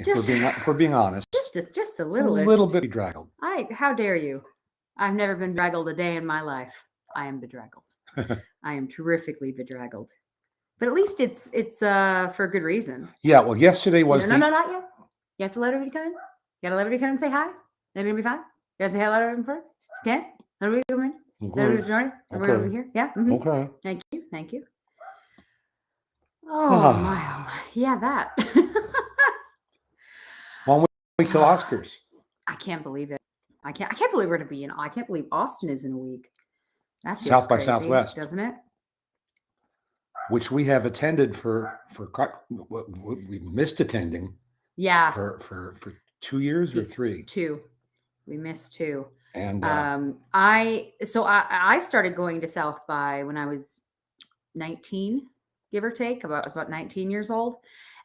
If we're being honest, just the a littlest. little bit bedraggled. How dare you? I've never been draggled a day in my life. I am bedraggled. I am terrifically bedraggled. But at least it's for a good reason. Yeah. Well, yesterday was no, not yet. You have to let everybody come in. You gotta let everybody come in and say hi. Everybody be fine. You gotta say hello to everyone first. Okay? Let everybody come in. Let everybody join. Everybody over here. Yeah. Mm-hmm. Okay. Thank you. Oh my. Yeah, that. 1 week till Oscars. I can't believe it. I can't believe we're gonna be in. I can't believe Austin is in a week. That feels South by crazy, Southwest, doesn't it? which we have attended we missed attending. Yeah. For 2 years or 3. 2. We missed 2. And I started going to South by when I was 19, give or take. I was about 19 years old,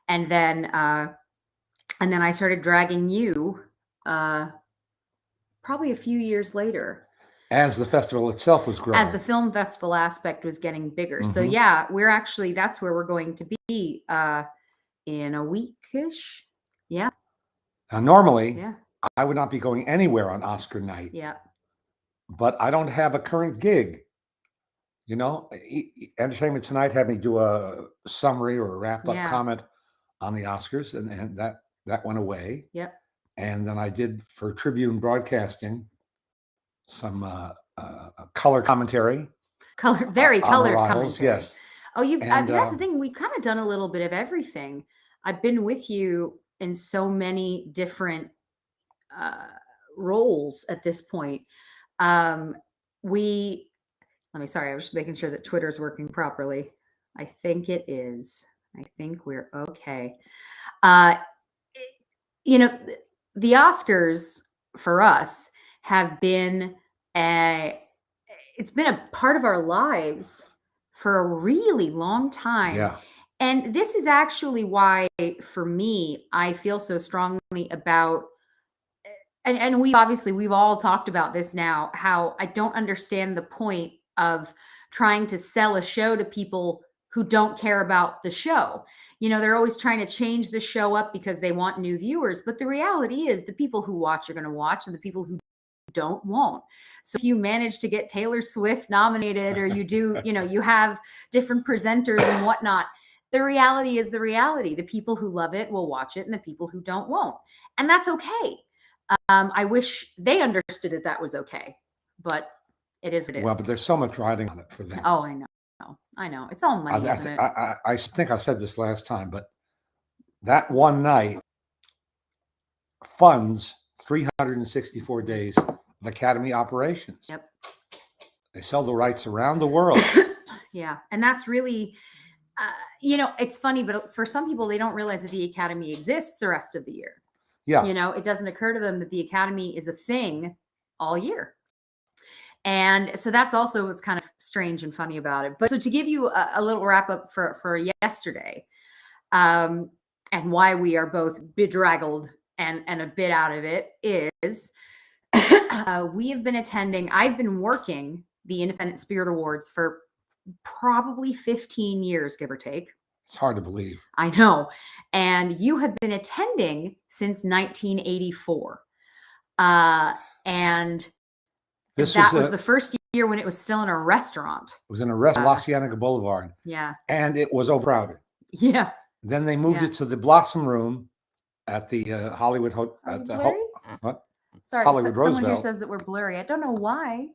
and then I started dragging you probably a few years later. As the festival itself was growing. As the film festival aspect was getting bigger. Mm-hmm. So yeah, that's where we're going to be in a weekish. Yeah. Now normally, I would not be going anywhere on Oscar night. Yeah. But I don't have a current gig. Entertainment Tonight had me do a summary or a wrap-up comment on the Oscars, and that went away. Yep. And then I did for Tribune Broadcasting some color commentary. Very colored commentary. Yes. Oh, that's the thing. We've kind of done a little bit of everything. I've been with you in so many different roles at this point. Sorry, I was just making sure that Twitter's working properly. I think it is. I think we're okay. The Oscars for us have been it's been a part of our lives for a really long time. Yeah. And this is actually why, for me, I feel so strongly about, and we've all talked about this now, how I don't understand the point of trying to sell a show to people who don't care about the show. They're always trying to change the show up because they want new viewers. But the reality is the people who watch are going to watch, and the people who don't won't. So if you manage to get Taylor Swift nominated, or you do, you have different presenters and whatnot, the reality is the reality. The people who love it will watch it, and the people who don't won't. And that's okay. I wish they understood that was okay, but it is what it is. Well, but there's so much riding on it for them. Oh, I know. It's all money, isn't it? I think I said this last time, but that one night funds 364 days of Academy operations. Yep. They sell the rights around the world. Yeah. And that's really, it's funny, but for some people, they don't realize that the Academy exists the rest of the year. Yeah. It doesn't occur to them that the Academy is a thing all year. And so that's also what's kind of strange and funny about it. But so to give you a little wrap up for yesterday, and why we are both bedraggled and a bit out of it is we have been attending, I've been working the Independent Spirit Awards for probably 15 years, give or take. It's hard to believe. I know. And you have been attending since 1984. And that was the first year when it was still in a restaurant. It was in a restaurant, La Cienega Boulevard. Yeah. And it was overcrowded. Yeah. Then they moved it to the Blossom Room at the Hollywood Hotel. What? Sorry, Hollywood someone Roosevelt. here says that we're blurry. I don't know why.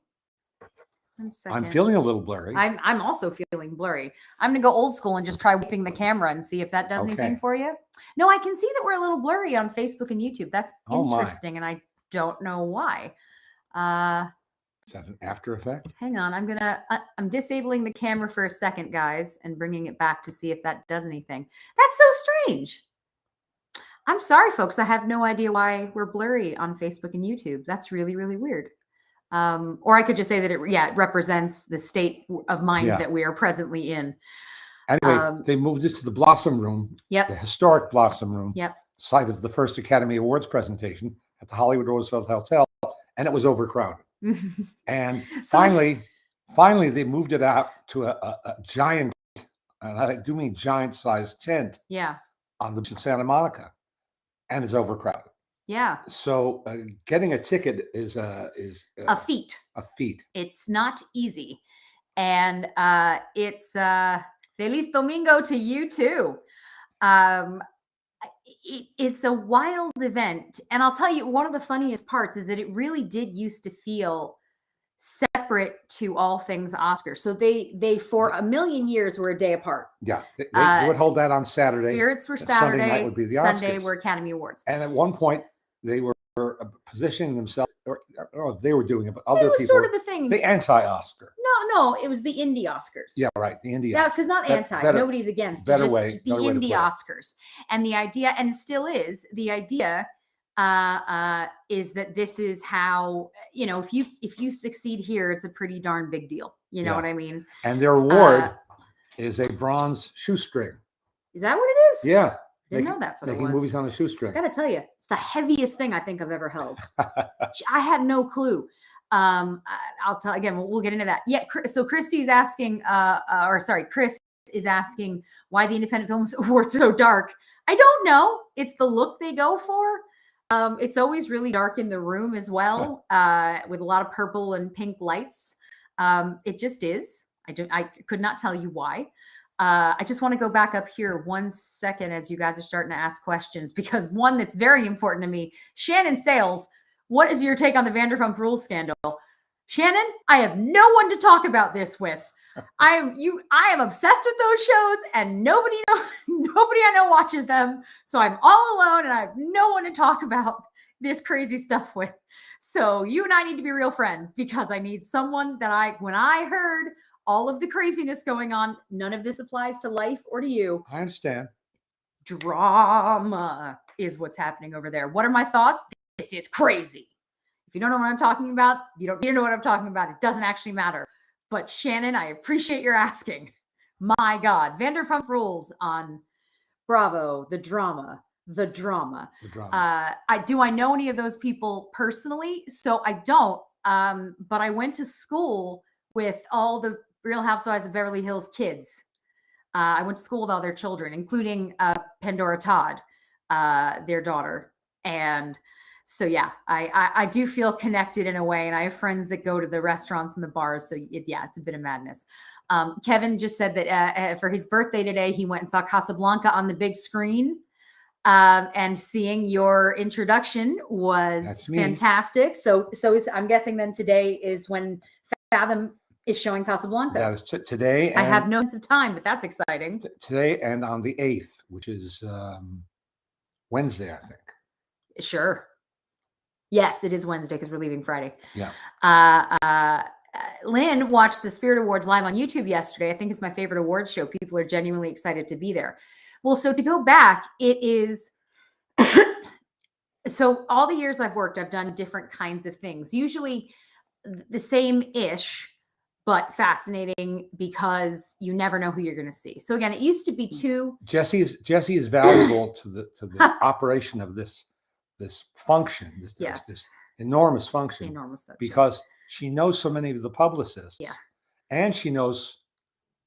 1 second. I'm feeling a little blurry. I'm also feeling blurry. I'm going to go old school and just try whipping the camera and see if that does anything for you. No, I can see that we're a little blurry on Facebook and YouTube. That's interesting, and I don't know why. Is that an after effect? Hang on. I'm disabling the camera for a second, guys, and bringing it back to see if that does anything. That's so strange. I'm sorry, folks. I have no idea why we're blurry on Facebook and YouTube. That's really, really weird. Or I could just say that it represents the state of mind that we are presently in. Anyway, they moved it to the Blossom Room. Yep. The historic Blossom Room. Yep. Site of the first Academy Awards presentation at the Hollywood Roosevelt Hotel, and it was overcrowded. And finally, they moved it out to a giant, and I do mean giant-sized tent. Yeah. On the beach in Santa Monica. and it's overcrowded. Yeah. So getting a ticket is a feat. A feat. It's not easy. And it's Feliz Domingo to you too. It's a wild event. And I'll tell you, one of the funniest parts is that it really did used to feel separate to all things Oscar. So they for a million years were a day apart. Yeah, they would hold that on Saturday. Spirits were Saturday. Sunday night would be the Sunday Oscars. were Academy Awards. And at one point, they were positioning themselves, or I don't know if they were doing it, but other it was people. Sort of the thing. The anti-Oscar. No, it was the indie Oscars. Yeah, right. The indie. That was because not anti. Nobody's against. Better just way. The indie Oscars, and the idea, and still is the idea, is that this is how, you know, if you succeed here, it's a pretty darn big deal. You know what I mean? And their award is a bronze shoestring. Is that what it is? Yeah. Didn't know that's what it was. Making movies on a shoestring. I gotta tell you, it's the heaviest thing I think I've ever held. I had no clue. I'll tell again. We'll get into that. Yeah. So Christy's asking, Chris is asking why the Independent Film Awards are so dark. I don't know. It's the look they go for. It's always really dark in the room as well, with a lot of purple and pink lights. It just is. I could not tell you why. I just want to go back up here 1 second as you guys are starting to ask questions, because one that's very important to me, Shannon Sales, what is your take on the Vanderpump Rules scandal? Shannon, I have no one to talk about this with. I am obsessed with those shows, and nobody I know watches them. So I'm all alone and I have no one to talk about this crazy stuff with. So you and I need to be real friends, because I need someone that when I heard all of the craziness going on, none of this applies to life or to you. I understand. Drama is what's happening over there. What are my thoughts? This is crazy. If you don't know what I'm talking about, you don't need to know what I'm talking about. It doesn't actually matter. But Shannon, I appreciate your asking. My God, Vanderpump Rules on Bravo, the drama. Do I know any of those people personally? So I don't. But I went to school with all the Real Housewives of Beverly Hills kids. I went to school with all their children, including Pandora Todd, their daughter. And so, yeah, I do feel connected in a way. And I have friends that go to the restaurants and the bars. So, it's a bit of madness. Kevin just said that for his birthday today, he went and saw Casablanca on the big screen. And seeing your introduction was fantastic. So I'm guessing then today is when Fathom is showing Casablanca. That is today. I have no sense of time, but that's exciting. Today and on the 8th, which is Wednesday, I think. Sure. Yes, it is Wednesday because we're leaving Friday. Yeah. Lynn watched the Spirit Awards live on YouTube yesterday. I think it's my favorite awards show. People are genuinely excited to be there. Well, so to go back, it is so all the years I've worked, I've done different kinds of things, usually the same-ish, but fascinating because you never know who you're going to see. So again, it used to be two. Jesse is valuable to the operation of this function, this enormous function, because she knows so many of the publicists, and she knows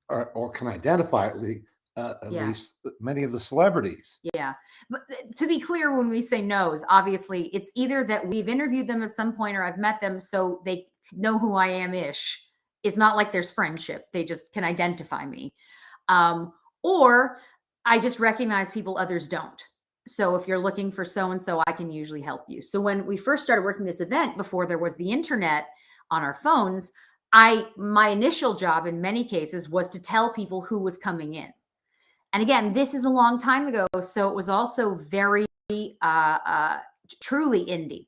or can identify at least many of the celebrities. Yeah. But to be clear, when we say knows, obviously it's either that we've interviewed them at some point or I've met them so they know who I am-ish. It's not like there's friendship. They just can identify me. Or I just recognize people others don't. So if you're looking for so-and-so, I can usually help you. So when we first started working this event, before there was the internet on our phones, my initial job in many cases was to tell people who was coming in. And again, this is a long time ago, so it was also very truly indie.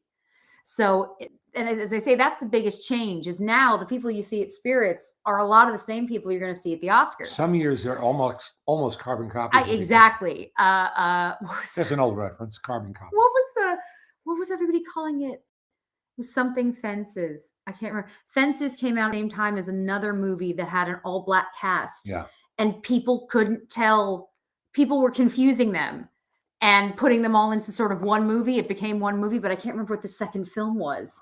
So, and as I say, that's the biggest change, is now the people you see at Spirits are a lot of the same people you're going to see at the Oscars. Some years they're almost carbon copies. Exactly. That's an old reference, carbon copies. What was everybody calling it? It was something Fences. I can't remember. Fences came out at the same time as another movie that had an all-black cast. Yeah. And people couldn't tell. People were confusing them and putting them all into sort of one movie. It became one movie, but I can't remember what the second film was.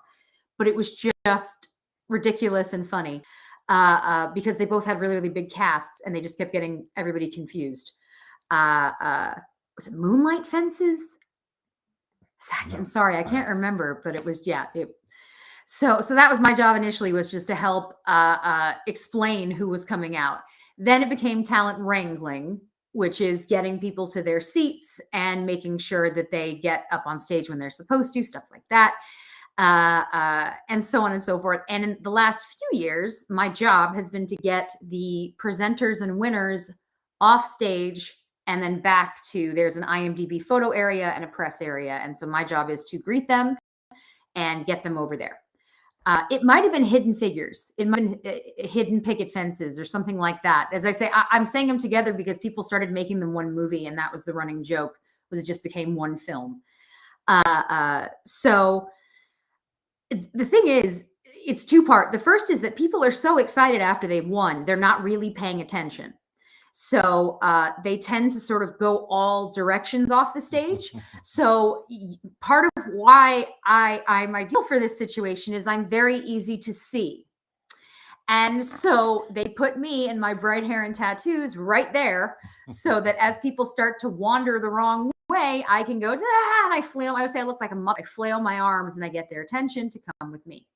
But it was just ridiculous and funny because they both had really, really big casts and they just kept getting everybody confused. Was it Moonlight Fences? I'm sorry, I can't remember, but it was, yeah. So that was my job initially, was just to help explain who was coming out. Then it became talent wrangling, which is getting people to their seats and making sure that they get up on stage when they're supposed to, stuff like that. And so on and so forth. And in the last few years, my job has been to get the presenters and winners off stage and then back to, there's an IMDb photo area and a press area. And so my job is to greet them and get them over there. It might have been Hidden Figures. It might have been Hidden Picket Fences or something like that. As I say, I'm saying them together because people started making them one movie, and that was the running joke, was it just became one film. So the thing is, it's two-part. The first is that people are so excited after they've won, they're not really paying attention. So they tend to sort of go all directions off the stage. So part of why I'm ideal for this situation is I'm very easy to see. And so they put me and my bright hair and tattoos right there so that as people start to wander the wrong way, I can go, ah, and I flail. I would say I look like a muppet. I flail my arms and I get their attention to come with me.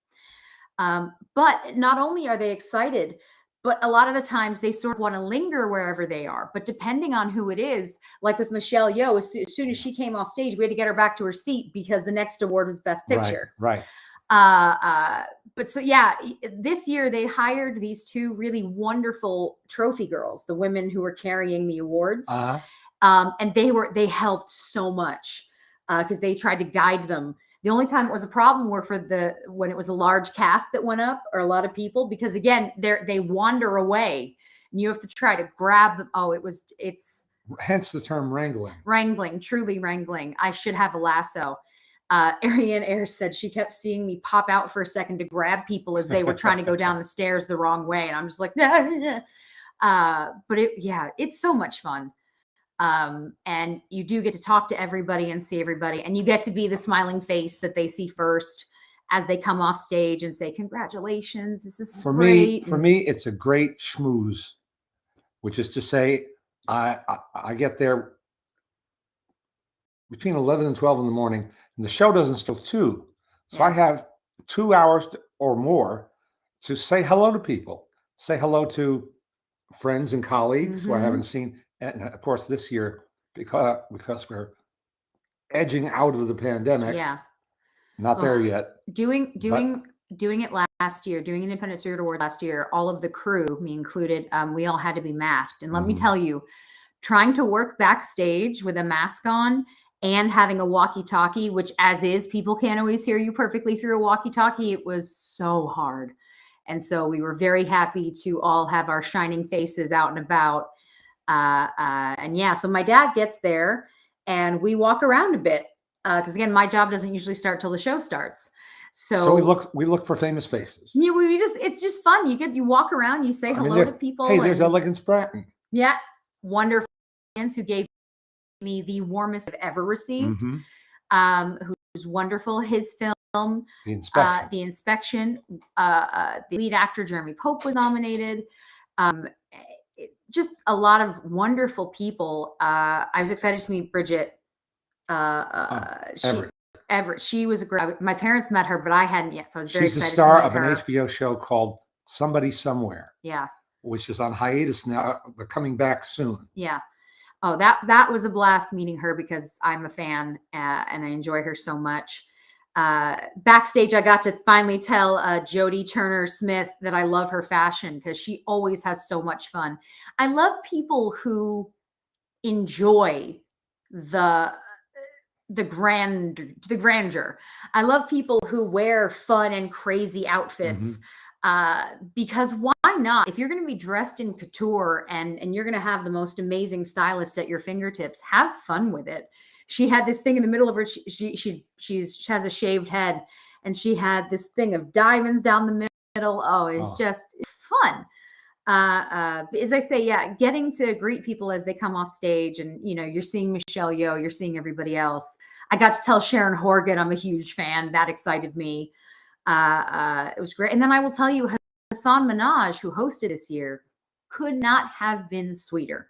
But not only are they excited, but a lot of the times they sort of want to linger wherever they are. But depending on who it is, like with Michelle Yeoh, as soon as she came off stage, we had to get her back to her seat because the next award was Best Picture. Right. But so, yeah, this year they hired these two really wonderful trophy girls, the women who were carrying the awards. And they helped so much because they tried to guide them. The only time it was a problem were when it was a large cast that went up, or a lot of people, because again, they wander away and you have to try to grab them. Oh, it's hence the term wrangling. Wrangling, truly wrangling. I should have a lasso. Ariane Ayres said she kept seeing me pop out for a second to grab people as they were trying to go down the stairs the wrong way. And I'm just like, nah. But it's so much fun. And you do get to talk to everybody and see everybody, and you get to be the smiling face that they see first as they come off stage and say, congratulations, this is great. For me, it's a great schmooze, which is to say, I get there between 11 and 12 in the morning, and the show doesn't start till 2. So I have 2 hours or more to say hello to people, say hello to friends and colleagues who I haven't seen. And of course, this year, because we're edging out of the pandemic, not there yet. Doing it last year, doing Independent Spirit Award last year, all of the crew, me included, we all had to be masked. And let me tell you, trying to work backstage with a mask on and having a walkie-talkie, which as is, people can't always hear you perfectly through a walkie-talkie, it was so hard. And so we were very happy to all have our shining faces out and about. So my dad gets there and we walk around a bit because again, my job doesn't usually start till the show starts. So we look for famous faces. Yeah, it's just fun. You walk around, you say hello to people. Hey, there's Elegance Bratton. Yeah, wonderful fans who gave me the warmest I've ever received. Who's wonderful. His film, The Inspection. The lead actor Jeremy Pope was nominated. Just a lot of wonderful people. I was excited to meet Bridget Everett. She was a great. My parents met her, but I hadn't yet, so I was very excited. She's the star of an HBO show called Somebody Somewhere. Yeah, which is on hiatus now, but coming back soon. Yeah. Oh, that was a blast meeting her because I'm a fan and I enjoy her so much. Backstage, I got to finally tell Jodie Turner-Smith that I love her fashion because she always has so much fun. I love people who enjoy the grandeur. I love people who wear fun and crazy outfits because why not? If you're going to be dressed in couture and you're going to have the most amazing stylists at your fingertips, have fun with it. She had this thing in the middle of her. She has a shaved head, and she had this thing of diamonds down the middle. Oh, it's fun. As I say, getting to greet people as they come off stage, and you're seeing Michelle Yeoh, you're seeing everybody else. I got to tell Sharon Horgan I'm a huge fan. That excited me. It was great. And then I will tell you, Hassan Minhaj, who hosted this year, could not have been sweeter.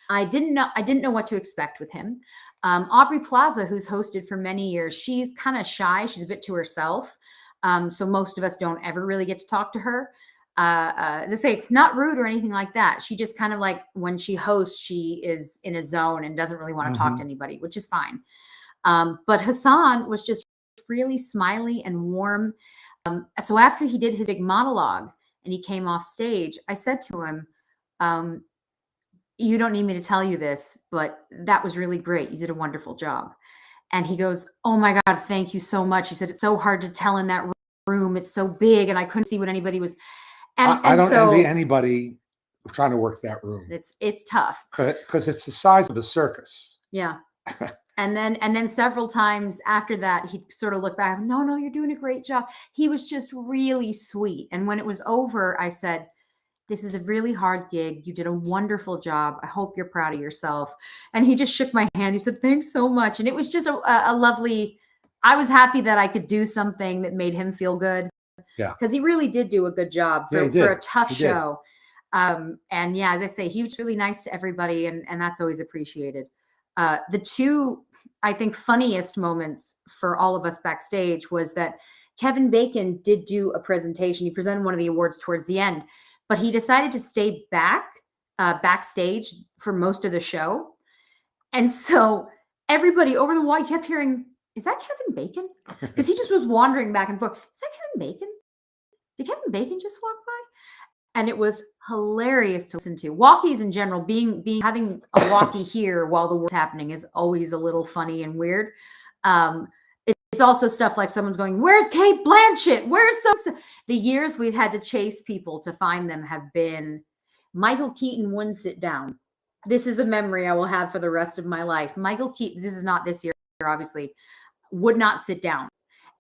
I didn't know what to expect with him. Aubrey Plaza, who's hosted for many years, she's kind of shy. She's a bit to herself. So most of us don't ever really get to talk to her. As I say, not rude or anything like that. She just kind of like, when she hosts, she is in a zone and doesn't really want to talk to anybody, which is fine. But Hassan was just really smiley and warm. So after he did his big monologue and he came off stage, I said to him, you don't need me to tell you this, but that was really great. You did a wonderful job. And he goes, oh my God, thank you so much. He said, it's so hard to tell in that room. It's so big and I couldn't see what anybody was. And I don't envy anybody trying to work that room. It's tough. Because it's the size of a circus. Yeah. And then several times after that, he sort of looked back, no, you're doing a great job. He was just really sweet. And when it was over, I said, this is a really hard gig. You did a wonderful job. I hope you're proud of yourself. And he just shook my hand. He said, thanks so much. And it was just a lovely, I was happy that I could do something that made him feel good. Yeah. Because he really did do a good job for a tough show. And yeah, as I say, he was really nice to everybody and that's always appreciated. The two, I think, funniest moments for all of us backstage was that Kevin Bacon did do a presentation. He presented one of the awards towards the end, but he decided to stay backstage for most of the show. And so everybody over the wall kept hearing, is that Kevin Bacon? Because he just was wandering back and forth. Is that Kevin Bacon? Did Kevin Bacon just walk by? And it was hilarious to listen to. Walkies in general, having a walkie here while the war's happening is always a little funny and weird. It's also stuff like someone's going, where's Kate Blanchett? Where's so? The years we've had to chase people to find them have been, Michael Keaton wouldn't sit down. This is a memory I will have for the rest of my life. Michael Keaton, this is not this year, obviously, would not sit down.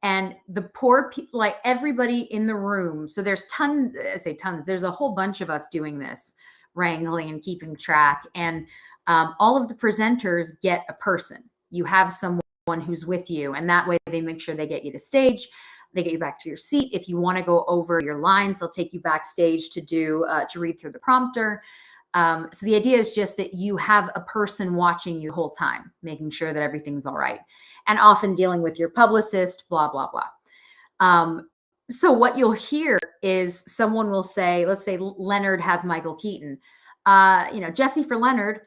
And the poor people, like everybody in the room. So there's tons, I say tons, there's a whole bunch of us doing this, wrangling and keeping track. And all of the presenters get a person. You have someone who's with you. And that way they make sure they get you to stage. They get you back to your seat. If you want to go over your lines, they'll take you backstage to read through the prompter. So the idea is just that you have a person watching you the whole time, making sure that everything's all right. And often dealing with your publicist, blah, blah, blah. So what you'll hear is someone will say, let's say Leonard has Michael Keaton. Jesse for Leonard,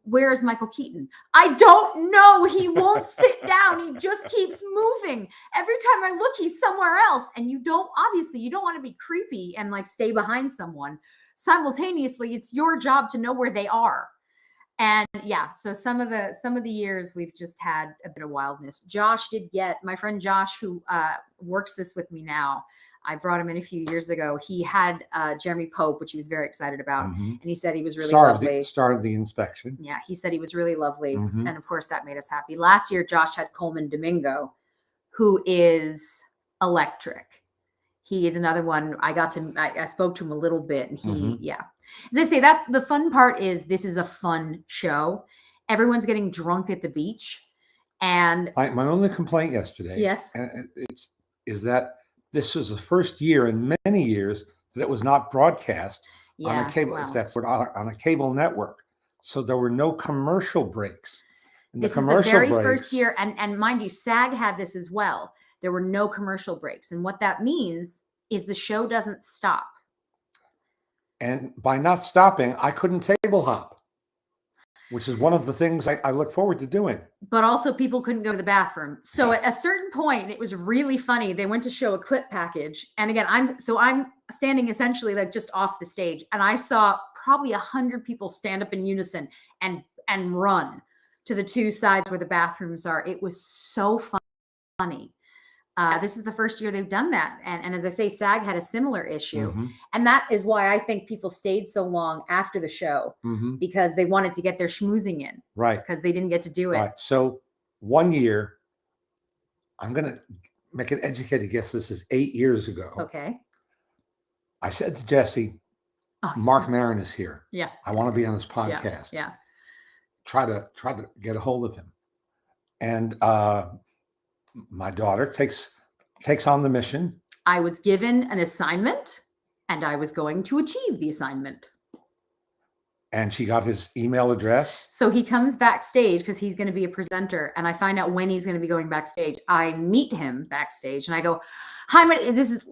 where is Michael Keaton? I don't know. He won't sit down. He just keeps moving. Every time I look, he's somewhere else. And you don't want to be creepy and like stay behind someone. Simultaneously, it's your job to know where they are. And yeah, so some of the years we've just had a bit of wildness. Josh did get, my friend Josh, who works this with me now, I brought him in a few years ago. He had Jeremy Pope, which he was very excited about. And he said he was really lovely. Start of the inspection. Yeah, he said he was really lovely. And of course that made us happy. Last year, Josh had Coleman Domingo, who is electric. He is another one. I spoke to him a little bit and yeah. As I say, that the fun part is this is a fun show. Everyone's getting drunk at the beach. And my only complaint yesterday is that this was the first year in many years that it was not broadcast on a cable, if that's on a cable network. So there were no commercial breaks. And this is the very first year. And mind you, SAG had this as well. There were no commercial breaks. And what that means is the show doesn't stop. And by not stopping, I couldn't table hop, which is one of the things I look forward to doing. But also people couldn't go to the bathroom. So at a certain point, it was really funny. They went to show a clip package. And again, I'm standing essentially like just off the stage. And I saw probably 100 people stand up in unison and run to the two sides where the bathrooms are. It was so funny. This is the first year they've done that. And as I say, SAG had a similar issue. And that is why I think people stayed so long after the show, because they wanted to get their schmoozing in. Right. Because they didn't get to do it. Right. So one year, I'm going to make an educated guess. This is 8 years ago. Okay. I said to Jesse, Mark Maron is here. Yeah. I want to be on this podcast. Yeah. Try to get a hold of him. And my daughter takes on the mission. I was given an assignment and I was going to achieve the assignment. And she got his email address. So he comes backstage because he's going to be a presenter, and I find out when he's going to be going backstage. I meet him backstage, and I go, "Hi, this is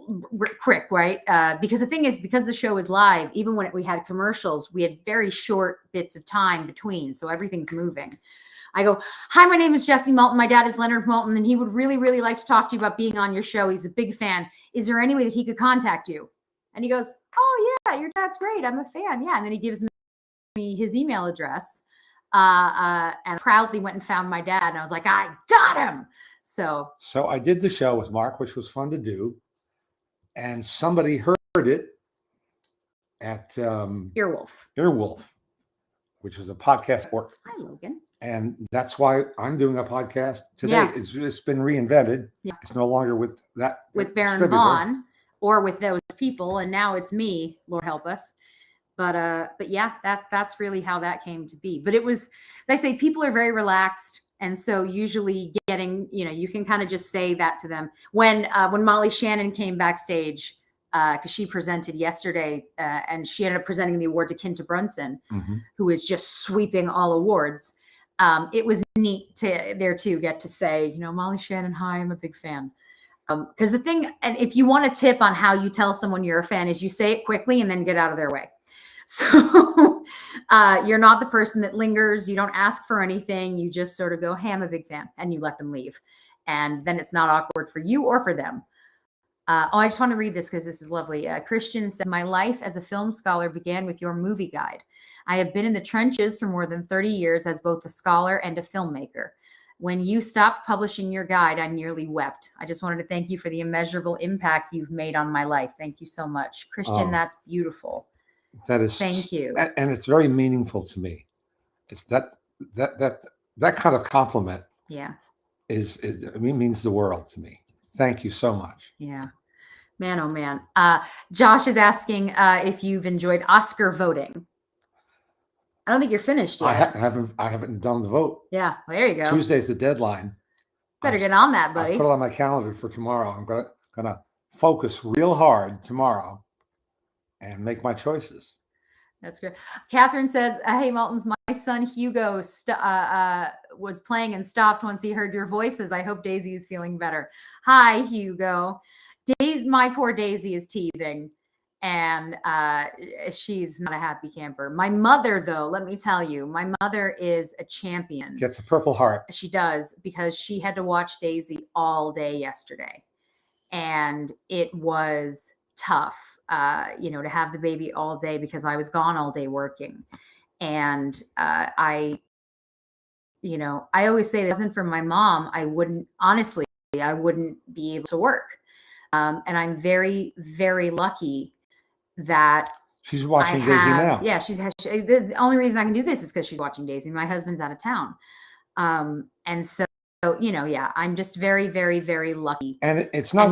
Crick, right?" Because the thing is, because the show is live, even when we had commercials, we had very short bits of time between, so everything's moving. I go, "Hi, my name is Jesse Maltin. My dad is Leonard Maltin, and he would really, really like to talk to you about being on your show. He's a big fan. Is there any way that he could contact you?" And he goes, "Oh yeah, your dad's great. I'm a fan. Yeah." And then he gives me his email address, and proudly went and found my dad. And I was like, "I got him." So I did the show with Mark, which was fun to do. And somebody heard it at Earwolf, which is a podcast network. Hi, Logan. And that's why I'm doing a podcast today. Yeah. It's been reinvented. Yeah. It's no longer with Baron Vaughn or with those people. And now it's me, Lord help us. But yeah, that's really how that came to be. But it was, as I say, people are very relaxed. And so usually getting, you can kind of just say that to them. When Molly Shannon came backstage, because she presented yesterday, and she ended up presenting the award to Kinta Brunson, who is just sweeping all awards. It was neat to get to say, "Molly Shannon, hi, I'm a big fan." Because the thing, and if you want a tip on how you tell someone you're a fan, is you say it quickly and then get out of their way. So you're not the person that lingers. You don't ask for anything. You just sort of go, "Hey, I'm a big fan," and you let them leave. And then it's not awkward for you or for them. I just want to read this because this is lovely. Christian said, "My life as a film scholar began with your movie guide. I have been in the trenches for more than 30 years as both a scholar and a filmmaker. When you stopped publishing your guide, I nearly wept. I just wanted to thank you for the immeasurable impact you've made on my life. Thank you so much." Christian, that's beautiful. That is, thank you. And it's very meaningful to me. It's that kind of compliment. Yeah. Means the world to me. Thank you so much. Yeah. Man, oh man. Josh is asking if you've enjoyed Oscar voting. I don't think you're finished yet. I haven't done the vote. Yeah, well, there you go. Tuesday's the deadline. Better get on that, buddy. I put it on my calendar for tomorrow. I'm gonna focus real hard tomorrow and make my choices. That's good. Catherine says, "Hey, Maltons, my son Hugo was playing and stopped once he heard your voices. I hope Daisy is feeling better." Hi, Hugo. My poor Daisy is teething, and she's not a happy camper. My mother, though, let me tell you, my mother is a champion. Gets a Purple Heart. She does, because she had to watch Daisy all day yesterday, and it was tough, to have the baby all day because I was gone all day working. And I always say that if it wasn't for my mom, I wouldn't be able to work. And I'm very, very lucky that she's watching Daisy now. Yeah, the only reason I can do this is because she's watching Daisy. My husband's out of town. And so, I'm just very, very, very lucky. And it's not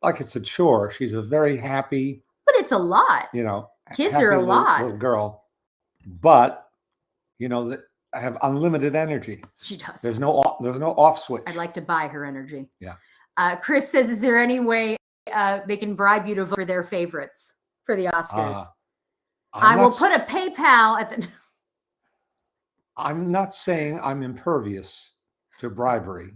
like it's a chore. She's a very happy, but it's a lot. Kids are a lot. Little girl, but that I have unlimited energy. She does. There's no off switch. I'd like to buy her energy. Yeah. Chris says, "Is there any way they can bribe you to vote for their favorites for the Oscars?" I will put a PayPal at the. I'm not saying I'm impervious to bribery.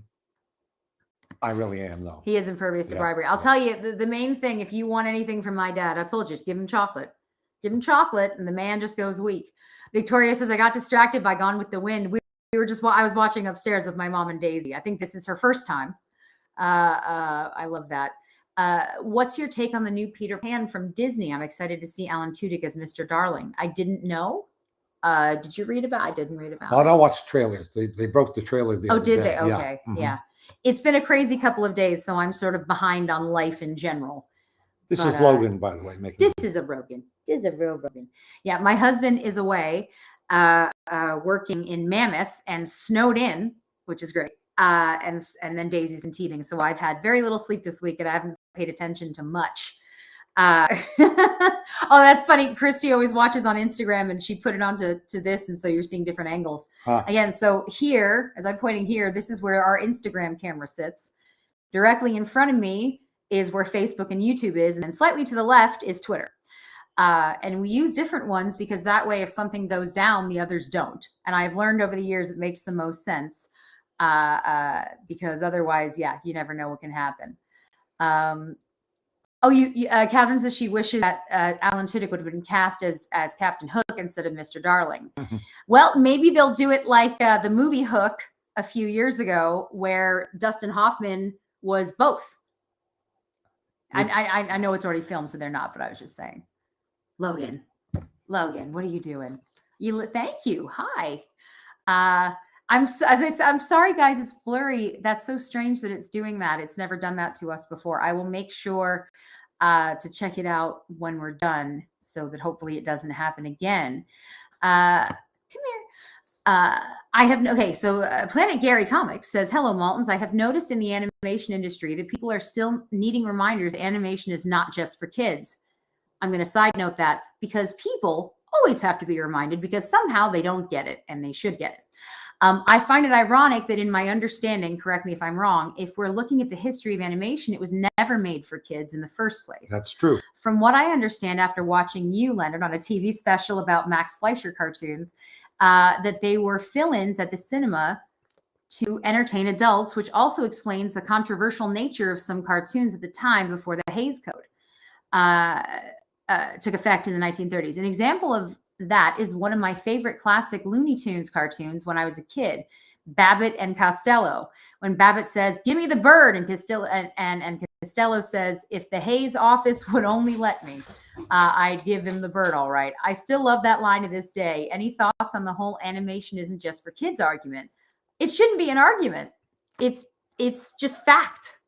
I really am, though. He is impervious to bribery. I'll tell you, the main thing, if you want anything from my dad, I told you, just give him chocolate. Give him chocolate, and the man just goes weak. Victoria says, "I got distracted by Gone with the Wind. I was watching upstairs with my mom and Daisy. I think this is her first time." I love that. What's your take on the new Peter Pan from Disney? I'm excited to see Alan Tudyk as Mr. Darling. I didn't know. Did you read about? I didn't read about. Well, I don't watch trailers. They broke the trailer the other day. Did they? Okay, yeah. It's been a crazy couple of days, so I'm sort of behind on life in general. This is Logan, by the way. This is a Rogan. This is a real Rogan. Yeah, my husband is away, working in Mammoth and snowed in, which is great. And then Daisy's been teething, so I've had very little sleep this week, and I haven't paid attention to much. Oh, that's funny. Christy always watches on Instagram, and she put it onto this, and so you're seeing different angles. Again, so here, as I'm pointing here, this is where our Instagram camera sits. Directly in front of me is where Facebook and YouTube is, and then slightly to the left is Twitter. And we use different ones because that way, if something goes down, the others don't. And I've learned over the years it makes the most sense because otherwise, you never know what can happen. Catherine says she wishes that Alan Tudyk would have been cast as Captain Hook instead of Mr. Darling. Mm-hmm. Well, maybe they'll do it like the movie Hook a few years ago, where Dustin Hoffman was both. I know it's already filmed, so they're not. But I was just saying, Logan, what are you doing? Thank you. Hi. I'm sorry, guys. It's blurry. That's so strange that it's doing that. It's never done that to us before. I will make sure to check it out when we're done, so that hopefully it doesn't happen again. Come here. So Planet Gary Comics says, hello, Maltons. I have noticed in the animation industry that people are still needing reminders animation is not just for kids. I'm going to side note that, because people always have to be reminded, because somehow they don't get it, and they should get it. I find it ironic that in my understanding, correct me if I'm wrong, if we're looking at the history of animation, it was never made for kids in the first place. That's true. From what I understand after watching you, Leonard, on a TV special about Max Fleischer cartoons, that they were fill-ins at the cinema to entertain adults, which also explains the controversial nature of some cartoons at the time before the Hays Code took effect in the 1930s. An example of that is one of my favorite classic Looney Tunes cartoons when I was a kid, Babbitt and Costello. When Babbitt says, "Give me the bird," and Costello says, "If the Hays office would only let me, I'd give him the bird, all right." I still love that line to this day. Any thoughts on the whole animation isn't just for kids argument? It shouldn't be an argument. It's just fact.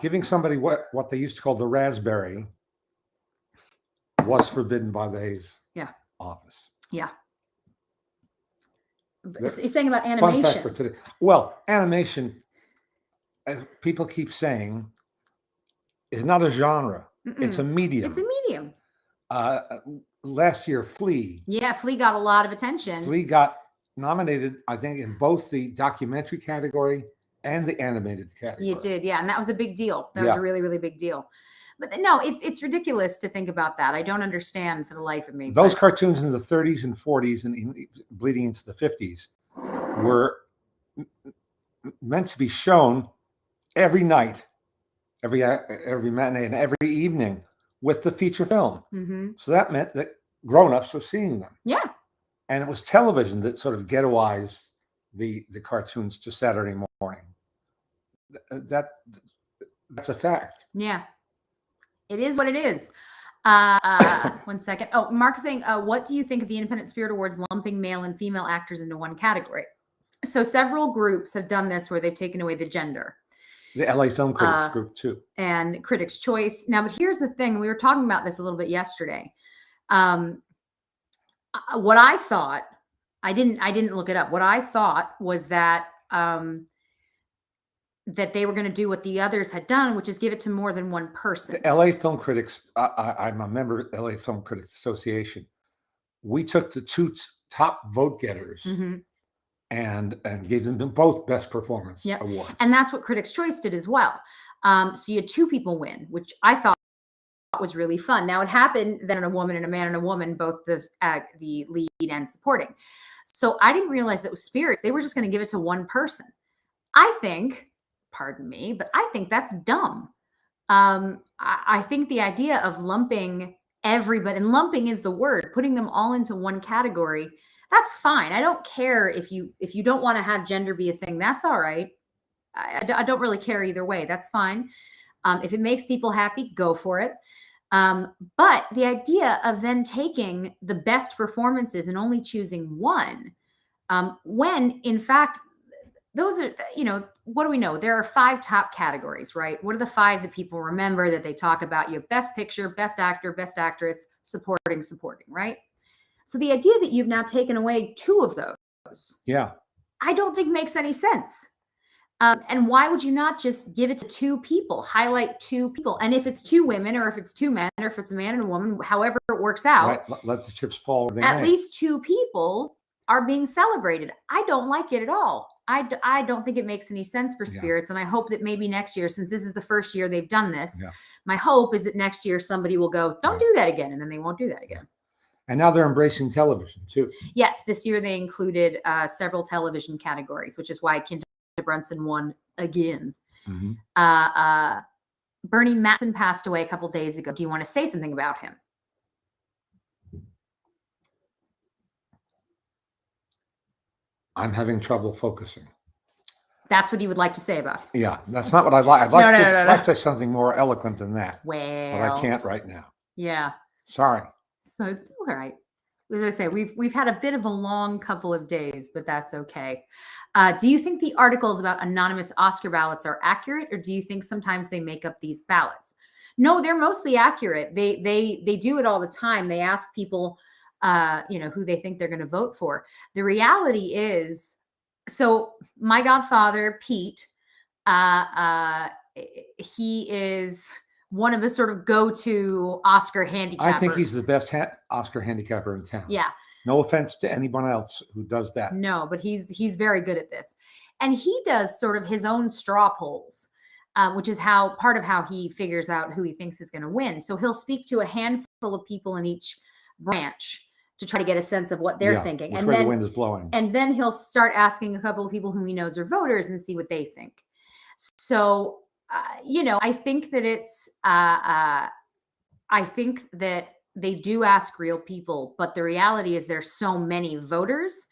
Giving somebody what they used to call the raspberry was forbidden by the Hays office. Yeah. You're saying about animation. Fun fact for today. Well, animation, as people keep saying, is not a genre. Mm-mm. It's a medium. It's a medium. Last year, Flea. Yeah, Flea got a lot of attention. Flea got nominated, I think, in both the documentary category and the animated category. You did, yeah. And that was a big deal. That was a really, really big deal. But no, it's ridiculous to think about that. I don't understand for the life of me. Those cartoons in the 30s and 40s and bleeding into the 50s were meant to be shown every night, every matinee and every evening with the feature film. Mm-hmm. So that meant that grown-ups were seeing them. Yeah. And it was television that sort of ghettoized the cartoons to Saturday morning. That's a fact. Yeah. It is what it is. 1 second. Oh, Mark is saying, what do you think of the Independent Spirit Awards lumping male and female actors into one category? So several groups have done this where they've taken away the gender. The LA Film Critics group too. And Critics' Choice. Now, but here's the thing. We were talking about this a little bit yesterday. What I thought, I didn't look it up. What I thought was that that they were going to do what the others had done, which is give it to more than one person. The LA Film Critics, I'm a member of the LA Film Critics Association. We took the two top vote getters and gave them both Best Performance awards. And that's what Critics' Choice did as well. So you had two people win, which I thought was really fun. Now it happened that a woman and a man and a woman, both the lead and supporting. So I didn't realize that with Spirits, they were just going to give it to one person. I think, pardon me, but I think that's dumb. I think the idea of lumping everybody, and lumping is the word, putting them all into one category, that's fine. I don't care if you don't want to have gender be a thing. That's all right. I don't really care either way. That's fine. If it makes people happy, go for it. But the idea of then taking the best performances and only choosing one, when in fact, those are, what do we know? There are 5 top categories, right? What are the 5 that people remember that they talk about? You have Best Picture, Best Actor, Best Actress, Supporting, right? So the idea that you've now taken away 2 of those, I don't think makes any sense. And why would you not just give it to 2 people, highlight 2 people? And if it's 2 women, or if it's 2 men, or if it's a man and a woman, however it works out, right. Let the chips fall. At least 2 people are being celebrated. I don't like it at all. I don't think it makes any sense for spirits. And I hope that maybe next year, since this is the first year they've done this, my hope is that next year somebody will go, don't do that again. And then they won't do that again. And now they're embracing television too. Yes. This year they included several television categories, which is why Quinta Brunson won again. Mm-hmm. Bernie Mattson passed away a couple days ago. Do you want to say something about him? I'm having trouble focusing. That's what you would like to say about him. Yeah, that's not what I'd like. I'd like to say something more eloquent than that. Well, but I can't right now. Yeah. Sorry. So, all right. As I say, we've had a bit of a long couple of days, but that's okay. Do you think the articles about anonymous Oscar ballots are accurate, or do you think sometimes they make up these ballots? No, they're mostly accurate. They do it all the time. They ask people, who they think they're going to vote for. The reality is, so my godfather, Pete, he is one of the sort of go-to Oscar handicappers. I think he's the best Oscar handicapper in town. Yeah. No offense to anyone else who does that. No, but he's very good at this. And he does sort of his own straw polls, which is part of how he figures out who he thinks is going to win. So he'll speak to a handful of people in each branch to try to get a sense of what they're thinking. And then the wind is blowing. And then he'll start asking a couple of people whom he knows are voters and see what they think. So, I think that I think that they do ask real people, but the reality is there's so many voters.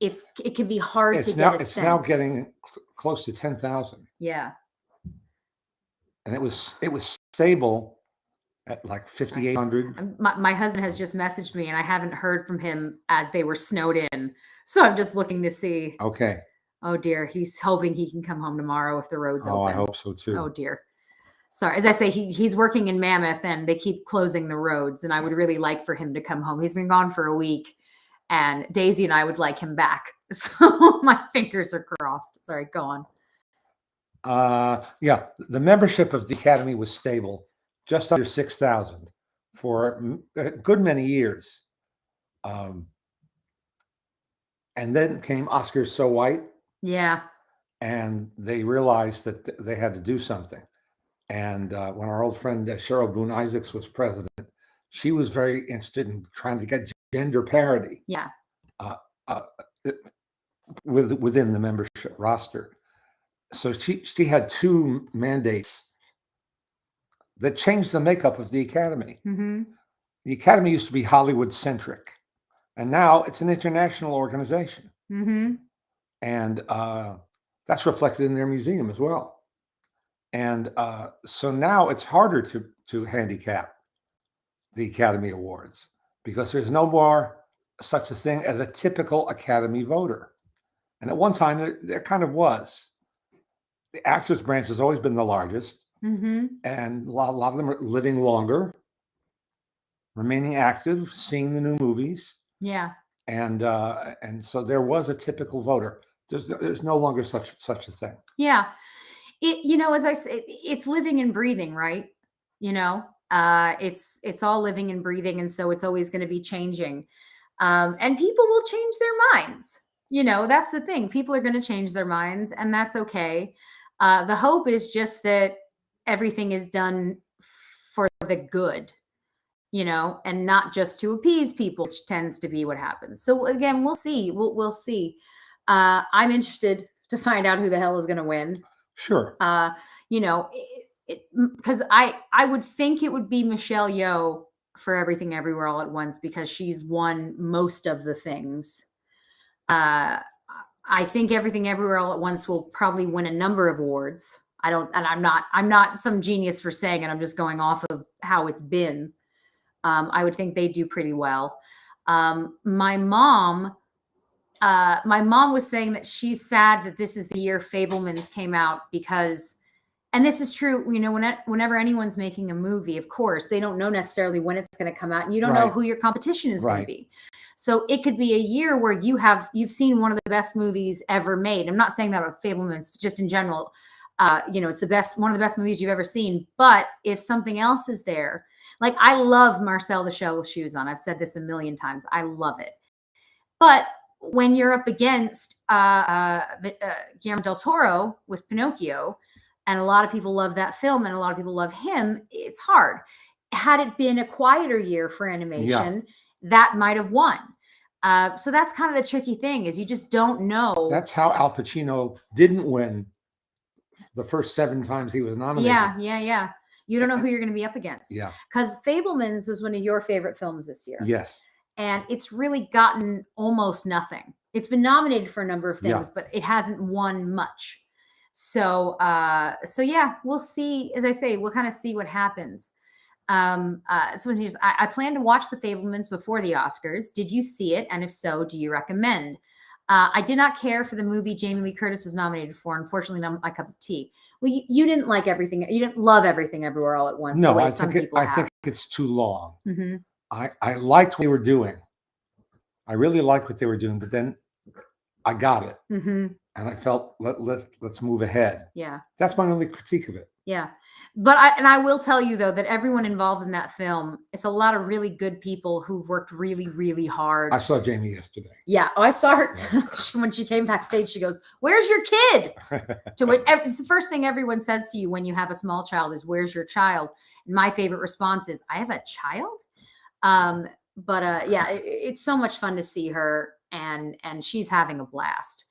It can be hard to get a sense. It's now getting close to 10,000. Yeah. And it was stable at like 5,800. My husband has just messaged me, and I haven't heard from him as they were snowed in. So I'm just looking to see. Okay. Oh dear, he's hoping he can come home tomorrow if the road's open. Oh, I hope so too. Oh dear. Sorry, as I say, he's working in Mammoth, and they keep closing the roads. And I would really like for him to come home. He's been gone for a week, and Daisy and I would like him back. So my fingers are crossed. Sorry, go on. The membership of the Academy was stable, just under 6,000 for a good many years. And then came Oscars So White. Yeah. And they realized that they had to do something. And when our old friend Cheryl Boone Isaacs was president, she was very interested in trying to get gender parity. Yeah. Within the membership roster. So she had two mandates that changed the makeup of the Academy. Mm-hmm. The Academy used to be Hollywood centric, and now it's an international organization. Mm-hmm. And that's reflected in their museum as well. And so now it's harder to handicap the Academy Awards because there's no more such a thing as a typical Academy voter. And at one time, there kind of was. The actors branch has always been the largest. Mm-hmm. And a lot of them are living longer, remaining active, seeing the new movies. Yeah. And so there was a typical voter. There's no longer such a thing. Yeah. As I say, it's living and breathing, right? It's all living and breathing. And so it's always going to be changing. And people will change their minds. That's the thing. People are going to change their minds, and that's okay. The hope is just that everything is done for the good, and not just to appease people, which tends to be what happens. So again, we'll see. We'll see. I'm interested to find out who the hell is going to win. Sure. Because I would think it would be Michelle Yeoh for Everything Everywhere All at Once, because she's won most of the things. I think Everything Everywhere All at Once will probably win a number of awards. I'm not some genius for saying it. I'm just going off of how it's been. I would think they do pretty well. My mom was saying that she's sad that this is the year Fabelmans came out because, and this is true, whenever anyone's making a movie, of course, they don't know necessarily when it's going to come out, and you don't know who your competition is going to be. So it could be a year where you've seen one of the best movies ever made. I'm not saying that about Fabelmans, just in general. It's one of the best movies you've ever seen. But if something else is there, like I love Marcel the Shell with Shoes On. I've said this a million times. I love it. But when you're up against Guillermo del Toro with Pinocchio, and a lot of people love that film and a lot of people love him, it's hard. Had it been a quieter year for animation, that might have won. So that's kind of the tricky thing, is you just don't know. That's how Al Pacino didn't win the first 7 times he was nominated. Yeah. You don't know who you're going to be up against. Yeah. Because Fabelmans was one of your favorite films this year. Yes. And it's really gotten almost nothing. It's been nominated for a number of things, but it hasn't won much. So yeah, we'll see. As I say, we'll kind of see what happens. So here's, I plan to watch The Fabelmans before the Oscars. Did you see it? And if so, do you recommend? I did not care for the movie Jamie Lee Curtis was nominated for. Unfortunately, not my cup of tea. Well, you didn't like everything. You didn't love Everything Everywhere All at Once. No, the way I some think people have. think it's too long. Mm-hmm. I liked what they were doing. I really liked what they were doing, but then I got it. Mm-hmm. And I felt, let's move ahead. Yeah. That's my only critique of it. Yeah. But I will tell you, though, that everyone involved in that film, it's a lot of really good people who've worked really, really hard. I saw Jamie yesterday. Yeah. Oh, I saw her when she came backstage. She goes, "Where's your kid?" To which it's the first thing everyone says to you when you have a small child is, "Where's your child?" And my favorite response is, "I have a child." But yeah, it's so much fun to see her, and she's having a blast.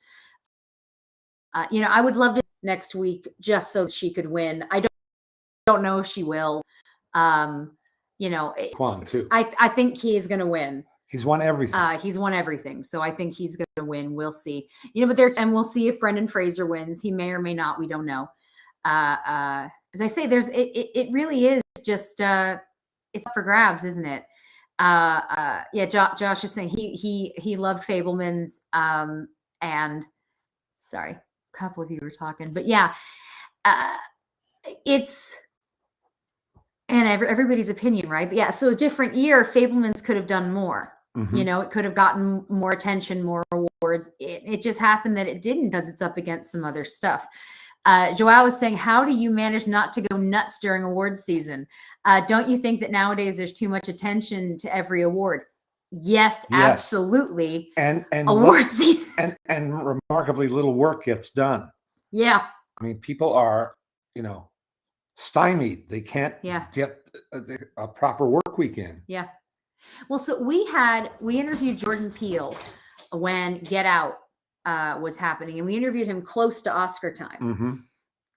I would love to next week just so she could win. I don't know if she will. Kwon too. I think he is going to win. He's won everything. He's won everything, so I think he's going to win. We'll see. And we'll see if Brendan Fraser wins. He may or may not. We don't know. As I say, it really is just it's up for grabs, isn't it? Yeah. Josh is saying he loved Fabelmans. And sorry, a couple of you were talking, but yeah, it's. And everybody's opinion, right? But yeah, so a different year, Fabelmans could have done more. Mm-hmm. It could have gotten more attention, more awards. It just happened that it didn't, because it's up against some other stuff. Joao was saying, how do you manage not to go nuts during awards season? Don't you think that nowadays there's too much attention to every award? Yes. Absolutely. And awards season. And remarkably little work gets done. Yeah. I mean, people are, stymied. They can't get a proper work weekend. Yeah. Well, so we interviewed Jordan Peele when Get Out was happening, and we interviewed him close to Oscar time. Mm-hmm.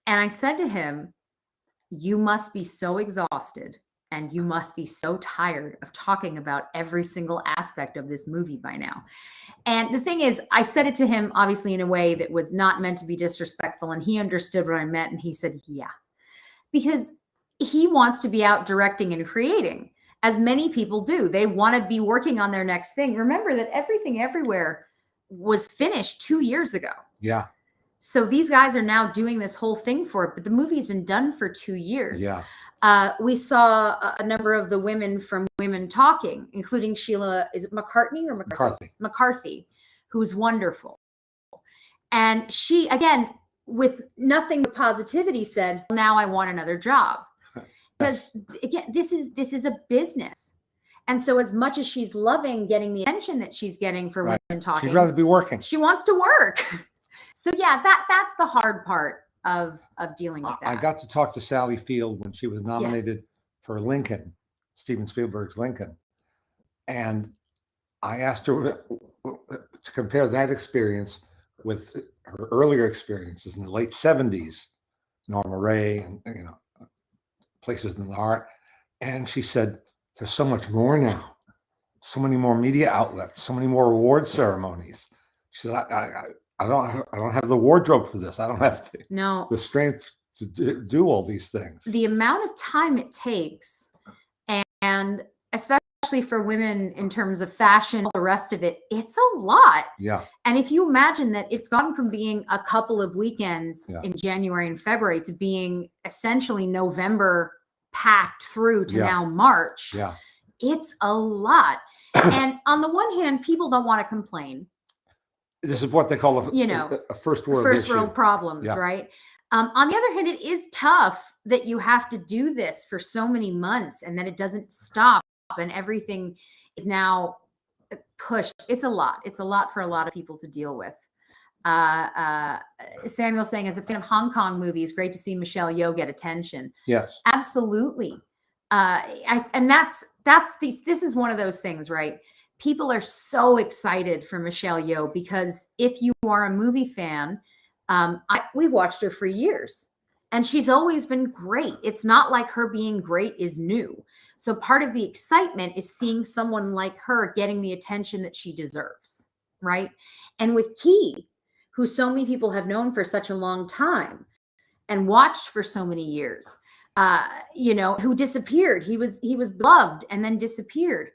And I said to him, you must be so exhausted and you must be so tired of talking about every single aspect of this movie by now. And the thing is, I said it to him, obviously, in a way that was not meant to be disrespectful. And he understood what I meant. And he said, yeah. Because he wants to be out directing and creating, as many people do. They want to be working on their next thing. Remember that Everything Everywhere was finished 2 years ago. Yeah. So these guys are now doing this whole thing for it, but the movie's been done for 2 years. Yeah. We saw a number of the women from Women Talking, including Sheila, is it McCartney or McCarthy? McCarthy, who's wonderful. And she, again, with nothing but positivity, said, now I want another job. Because again, this is a business. And so as much as she's loving getting the attention that she's getting for Women Talking, she'd rather be working. She wants to work. So yeah, that's the hard part of dealing with that. I got to talk to Sally Field when she was nominated for Lincoln, Steven Spielberg's Lincoln. And I asked her to compare that experience with her earlier experiences in the late 70s, Norma Ray and places in the art. And she said, there's so much more now, so many more media outlets, so many more award ceremonies. She said, I don't have the wardrobe for this. I don't have the strength to do all these things. The amount of time it takes, and especially for women in terms of fashion, all the rest of it, it's a lot. Yeah. And if you imagine that it's gone from being a couple of weekends in January and February to being essentially November packed through to now March, it's a lot. And on the one hand, people don't want to complain. This is what they call a first world problems, right? On the other hand, it is tough that you have to do this for so many months and that it doesn't stop, and everything is now push. It's a lot. It's a lot for a lot of people to deal with. Samuel saying, as a fan of Hong Kong movies, great to see Michelle Yeoh get attention. Yes, absolutely. This is one of those things, right? People are so excited for Michelle Yeoh because if you are a movie fan, we've watched her for years and she's always been great. It's not like her being great is new. So part of the excitement is seeing someone like her getting the attention that she deserves, right? And with Key, who so many people have known for such a long time and watched for so many years, who disappeared. He was beloved and then disappeared.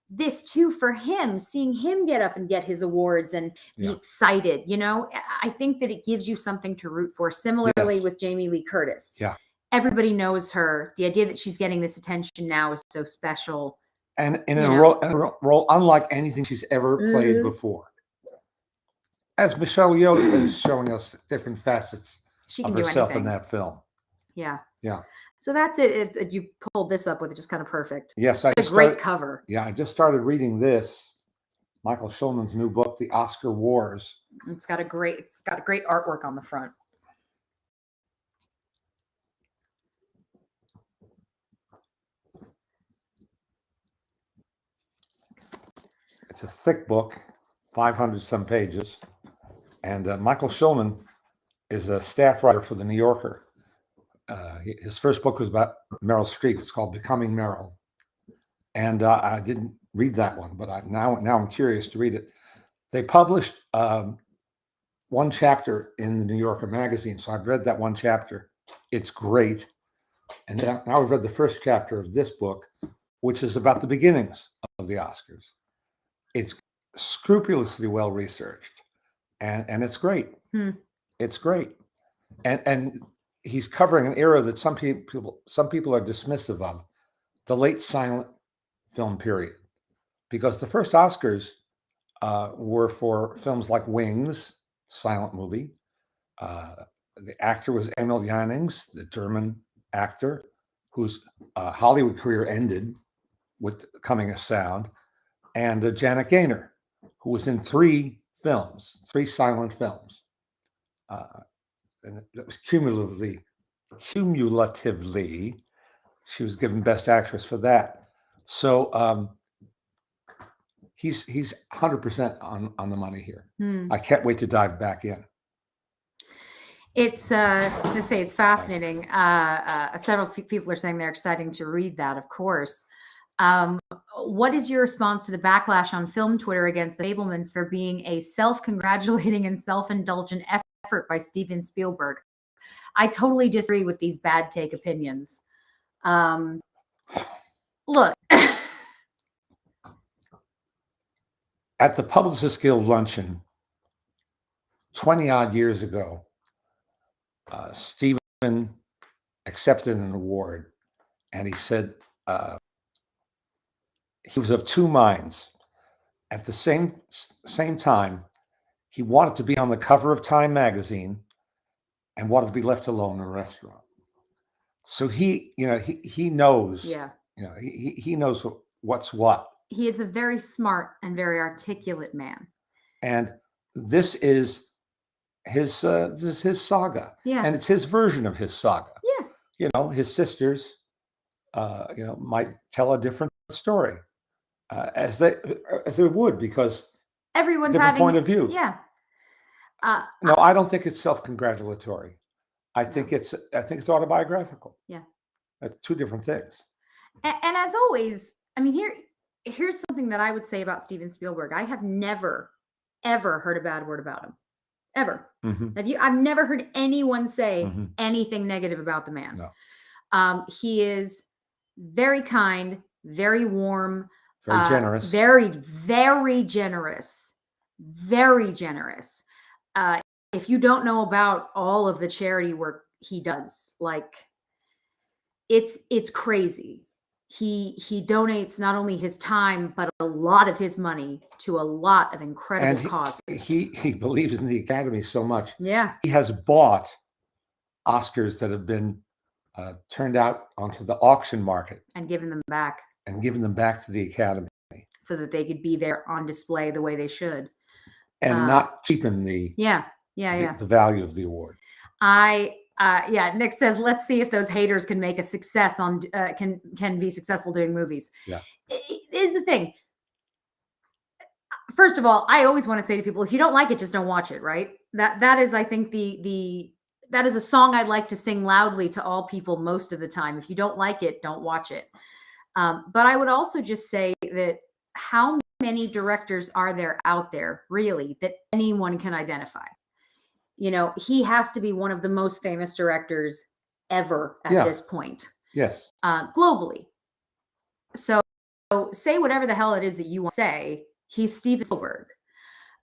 This too, for him, seeing him get up and get his awards and be excited, I think that it gives you something to root for. Similarly with Jamie Lee Curtis. Yeah. Everybody knows her. The idea that she's getting this attention now is so special. And in a role unlike anything she's ever played before. As Michelle Yeoh is showing us different facets of herself in that film. Yeah. Yeah. So that's it. You pulled this up with it, just kind of perfect. Yes, great cover. Yeah, I just started reading this, Michael Schulman's new book, The Oscar Wars. It's got a great artwork on the front. It's a thick book, 500 some pages, and Michael Schulman is a staff writer for The New Yorker. His first book was about Meryl Streep. It's called Becoming Meryl. And I didn't read that one, but now I'm curious to read it. They published one chapter in the New Yorker magazine. So I've read that one chapter. It's great. And now we've read the first chapter of this book, which is about the beginnings of the Oscars. It's scrupulously well researched and it's great. It's great. And he's covering an era that some people are dismissive of, the late silent film period, because the first Oscars were for films like Wings, silent movie. The actor was Emil Jannings, the German actor whose Hollywood career ended with Coming of Sound, and Janet Gaynor, who was in three silent films. And it was cumulatively, she was given Best Actress for that. So he's 100% on the money here. I can't wait to dive back in. It's it's fascinating. Several people are saying they're excited to read that, of course. What is your response to the backlash on film Twitter against the Fabelmans for being a self-congratulating and self-indulgent effort by Steven Spielberg? I totally disagree with these bad take opinions. Look. At the Publicists Guild luncheon 20 odd years ago, Steven accepted an award, and he said he was of two minds. At the same time, he wanted to be on the cover of Time magazine and wanted to be left alone in a restaurant. So he knows. Yeah. He knows what's what. He is a very smart and very articulate man. And this is his saga. Yeah. And it's his version of his saga. Yeah. His sisters, might tell a different story, as they would, because everyone's different having point of view. Yeah. No, I don't think it's self-congratulatory. I think it's autobiographical. Yeah. Two different things. And as always, I mean, here's something that I would say about Steven Spielberg. I have never, ever heard a bad word about him. Ever. Mm-hmm. I've never heard anyone say mm-hmm. anything negative about the man. No. He is very kind, very warm, very generous, very, very generous, very generous. If you don't know about all of the charity work he does, like it's crazy. He donates not only his time, but a lot of his money to a lot of incredible causes. He believes in the Academy so much. Yeah. He has bought Oscars that have been turned out onto the auction market and given them back. To the Academy. so that they could be there on display the way they should. And not cheapen the value of the award. Nick says, let's see if those haters can make a success on can be successful doing movies. Yeah. Is the thing. First of all, I always want to say to people, if you don't like it, just don't watch it, right? That is, I think, that is a song I'd like to sing loudly to all people most of the time. If you don't like it, don't watch it. But I would also just say that how many directors are there out there, really, that anyone can identify? You know, he has to be one of the most famous directors ever at this point. Yes. Globally. So say whatever the hell it is that you want to say. He's Steven Spielberg.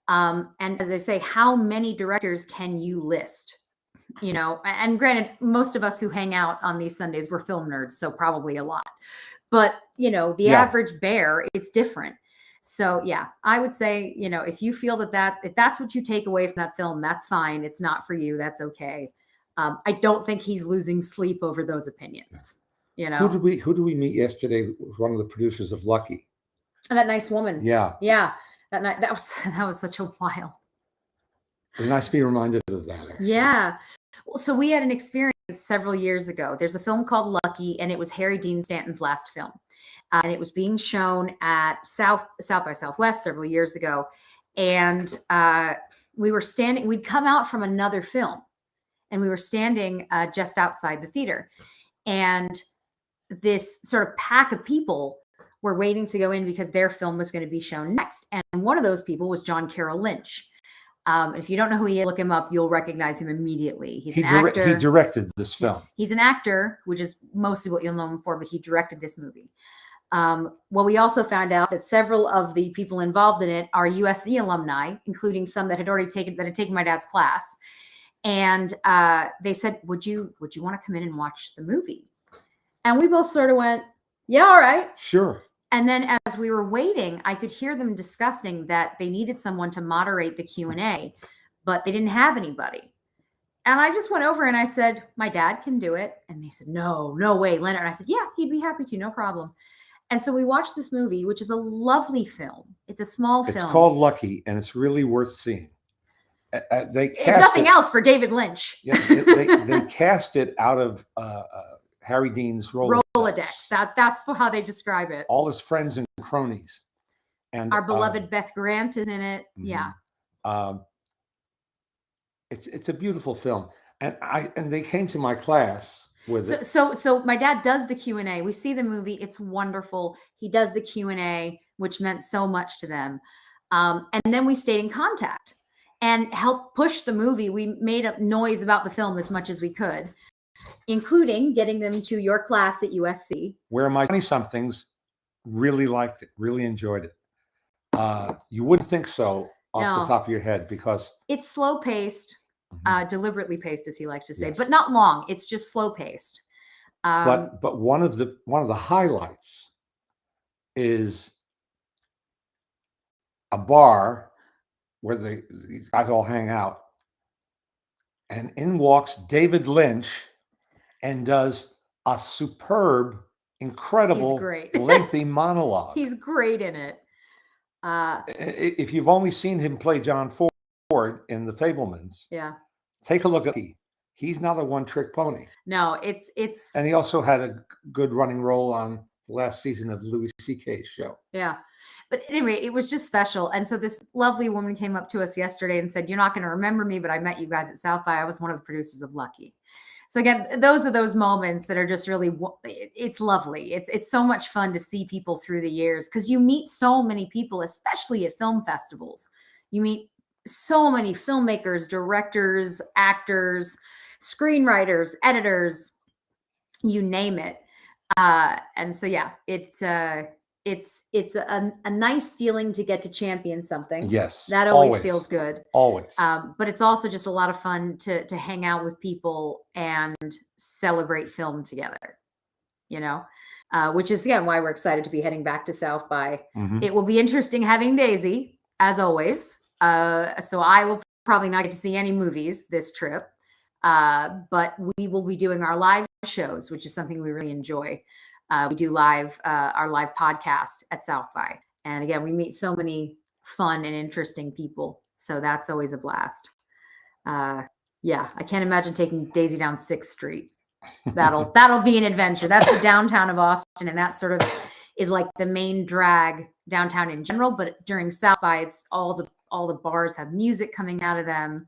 And as I say, how many directors can you list? You know, and granted, most of us who hang out on these Sundays, we're film nerds, so probably a lot. But, you know, the average bear, it's different. So, yeah, I would say, you know, if you feel if that's what you take away from that film, that's fine. It's not for you. That's okay. I don't think he's losing sleep over those opinions. You know, who did we meet yesterday? One of the producers of Lucky. That nice woman. Yeah. Yeah. That was such a wild. It was nice to be reminded of that. Actually. Yeah. Well, so we had an experience several years ago. There's a film called Lucky, and it was Harry Dean Stanton's last film. And it was being shown at South by Southwest several years ago. And we'd come out from another film, and we were standing just outside the theater. And this sort of pack of people were waiting to go in because their film was going to be shown next. And one of those people was John Carroll Lynch. If you don't know who he is, look him up. You'll recognize him immediately. He's an actor. He directed this film. He's an actor, which is mostly what you'll know him for, but he directed this movie. Well, we also found out that several of the people involved in it are USC alumni, including some that had taken my dad's class. And they said, would you want to come in and watch the movie? And we both sort of went, yeah, all right. Sure. And then as we were waiting, I could hear them discussing that they needed someone to moderate the Q&A, but they didn't have anybody. And I just went over and I said, my dad can do it. And they said, no way, Leonard. And I said, yeah, he'd be happy to, no problem. And so we watched this movie, which is a lovely film. It's a small film. It's called Lucky, and it's really worth seeing. If nothing else for David Lynch. Yeah, they cast it out of Harry Dean's Rolodex. That's how they describe it. All his friends and cronies. And our beloved Beth Grant is in it. Mm-hmm. Yeah. It's a beautiful film. And they came to my class with it. So my dad does the Q&A. We see the movie. It's wonderful. He does the Q&A, which meant so much to them. And then we stayed in contact and helped push the movie. We made up noise about the film as much as we could, including getting them to your class at USC. Where my 20-somethings really liked it, really enjoyed it. You wouldn't think so off the top of your head because it's slow paced, deliberately paced, as he likes to say, but not long. It's just slow paced. But one of the highlights is a bar where these guys all hang out, and in walks David Lynch and does a superb, incredible, lengthy monologue. He's great in it. If you've only seen him play John Ford in The Fabelmans, take a look at him. He's not a one-trick pony. No, it's. And he also had a good running role on the last season of Louis C.K.'s show. Yeah. But anyway, it was just special. And so this lovely woman came up to us yesterday and said, you're not going to remember me, but I met you guys at South by. I was one of the producers of Lucky. So again, those are those moments that are just really, it's lovely. It's so much fun to see people through the years because you meet so many people, especially at film festivals. You meet so many filmmakers, directors, actors, screenwriters, editors, you name it. And so, yeah, it's a nice feeling to get to champion something. Yes. That always feels good. Always. But it's also just a lot of fun to hang out with people and celebrate film together, you know, which is, again, why we're excited to be heading back to South by. Mm-hmm. It will be interesting having Daisy, as always. So I will probably not get to see any movies this trip, but we will be doing our live shows, which is something we really enjoy. We do our live podcast at South by. And again, we meet so many fun and interesting people. So that's always a blast. Yeah, I can't imagine taking Daisy down 6th Street. That'll be an adventure. That's the downtown of Austin, and that sort of is like the main drag downtown in general. But during South by, it's all the bars have music coming out of them.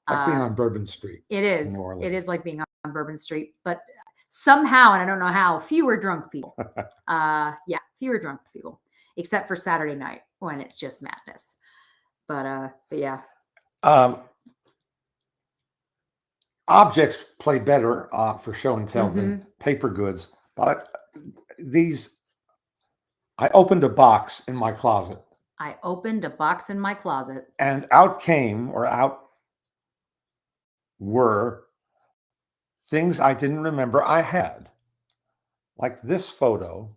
Like being on Bourbon Street. It is. It is like being on Bourbon Street, but somehow, and I don't know how, fewer drunk people. Yeah, fewer drunk people, except for Saturday night when it's just madness. But yeah. Objects play better for show and tell than paper goods. But I opened a box in my closet. And out were things I didn't remember I had. Like this photo.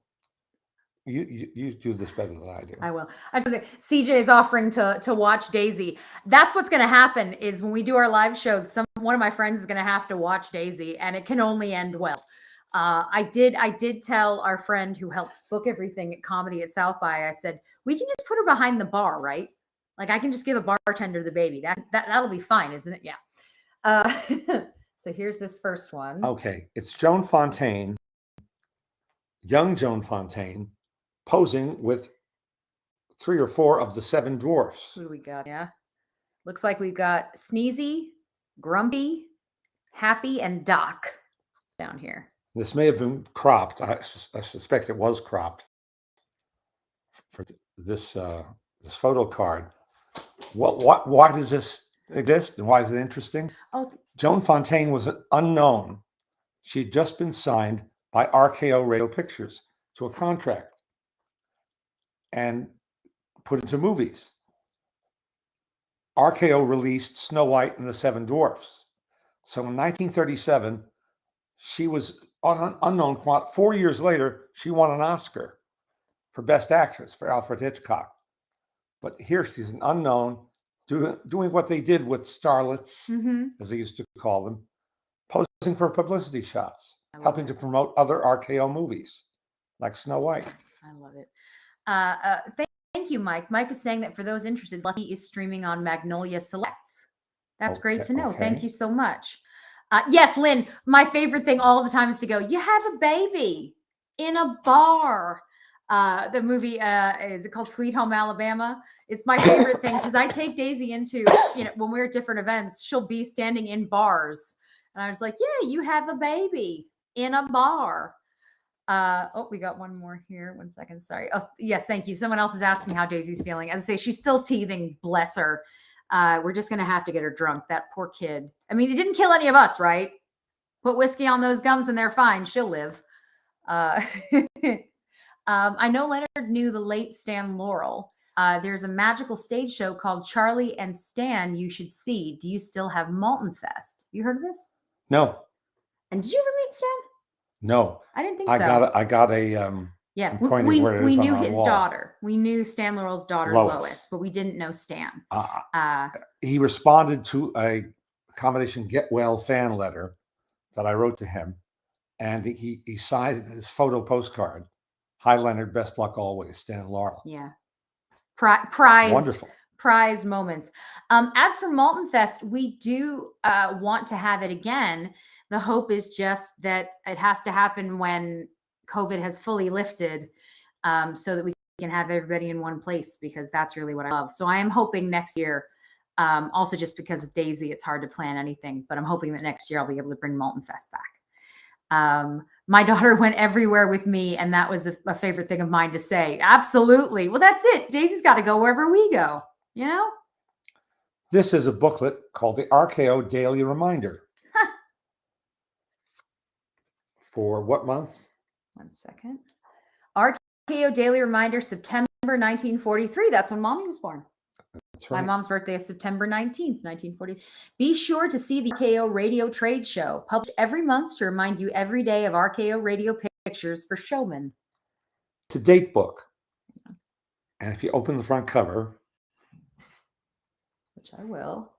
You do this better than I do. I will. CJ is offering to watch Daisy. That's what's going to happen is when we do our live shows, one of my friends is going to have to watch Daisy, and it can only end well. I did tell our friend who helps book everything at comedy at South by, I said, we can just put her behind the bar, right? Like I can just give a bartender the baby. That'll be fine, isn't it? Yeah. So here's this first one. Okay. It's Joan Fontaine, young Joan Fontaine, posing with 3 or 4 of the 7 dwarfs. Who do we got? Yeah. Looks like we've got Sneezy, Grumpy, Happy, and Doc down here. This may have been cropped. I suspect it was cropped for this photo card. Why does this exist and why is it interesting? Joan Fontaine was unknown. She'd just been signed by RKO Radio Pictures to a contract and put into movies. RKO released Snow White and the 7 Dwarfs. So in 1937, she was on an unknown quant. 4 years later, she won an Oscar for Best Actress for Alfred Hitchcock. But here she's an unknown, doing what they did with starlets, as they used to call them, posing for publicity shots, helping to promote other RKO movies like Snow White. I love it. Thank you, Mike. Mike is saying that for those interested, Lucky is streaming on Magnolia Selects. That's great to know. Thank you so much. Yes, Lynn, my favorite thing all the time is to go, you have a baby in a bar. The movie, is it called Sweet Home Alabama? It's my favorite thing because I take Daisy into, when we're at different events, she'll be standing in bars. And I was like, yeah, you have a baby in a bar. We got one more here. 1 second. Sorry. Oh, yes. Thank you. Someone else is asking how Daisy's feeling. As I say, she's still teething. Bless her. We're just going to have to get her drunk. That poor kid. I mean, it didn't kill any of us, right? Put whiskey on those gums and they're fine. She'll live. I know Leonard knew the late Stan Laurel. There's a magical stage show called Charlie and Stan you should see. Do you still have Maltin Fest? You heard of this? No. And did you ever meet Stan? No. I didn't think so. I got a yeah. We knew his daughter. We knew Stan Laurel's daughter Lois, but we didn't know Stan. He responded to a combination Get Well fan letter that I wrote to him, and he signed his photo postcard. Hi, Leonard. Best luck always, Stan Laurel. Yeah. Prized. Wonderful. Prized moments. As for Maltin Fest, we do want to have it again. The hope is just that it has to happen when COVID has fully lifted, so that we can have everybody in one place, because that's really what I love. So I am hoping next year, also just because with Daisy, it's hard to plan anything, but I'm hoping that next year I'll be able to bring Maltin Fest back. My daughter went everywhere with me, and that was a favorite thing of mine to say. Absolutely. Well, that's it. Daisy's got to go wherever we go, This is a booklet called the RKO Daily Reminder. For what month? 1 second. RKO Daily Reminder, September 1943. That's when Mommy was born. That's right. My mom's birthday is September 19th, 1940. Be sure to see the RKO Radio Trade Show, published every month to remind you every day of RKO Radio pictures for showmen. It's a date book. And if you open the front cover, which I will,